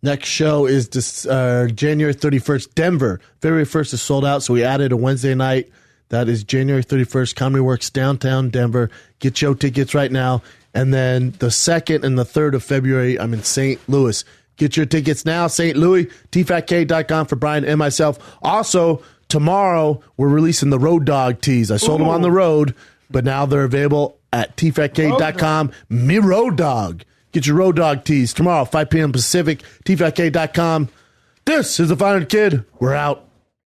Next show is January 31st, Denver. February 1st is sold out, so we added a Wednesday night. That is January 31st, Comedy Works, downtown Denver. Get your tickets right now. And then the 2nd and the 3rd of February, I'm in St. Louis. Get your tickets now, St. Louis, tfatk.com for Bryan and myself. Also, tomorrow, we're releasing the Road Dog tees. I sold them on the road, but now they're available at tfatk.com. Me Road Dog. Get your Road Dog tees tomorrow, 5 p.m. Pacific, tfatk.com. This is the Final Kid. We're out.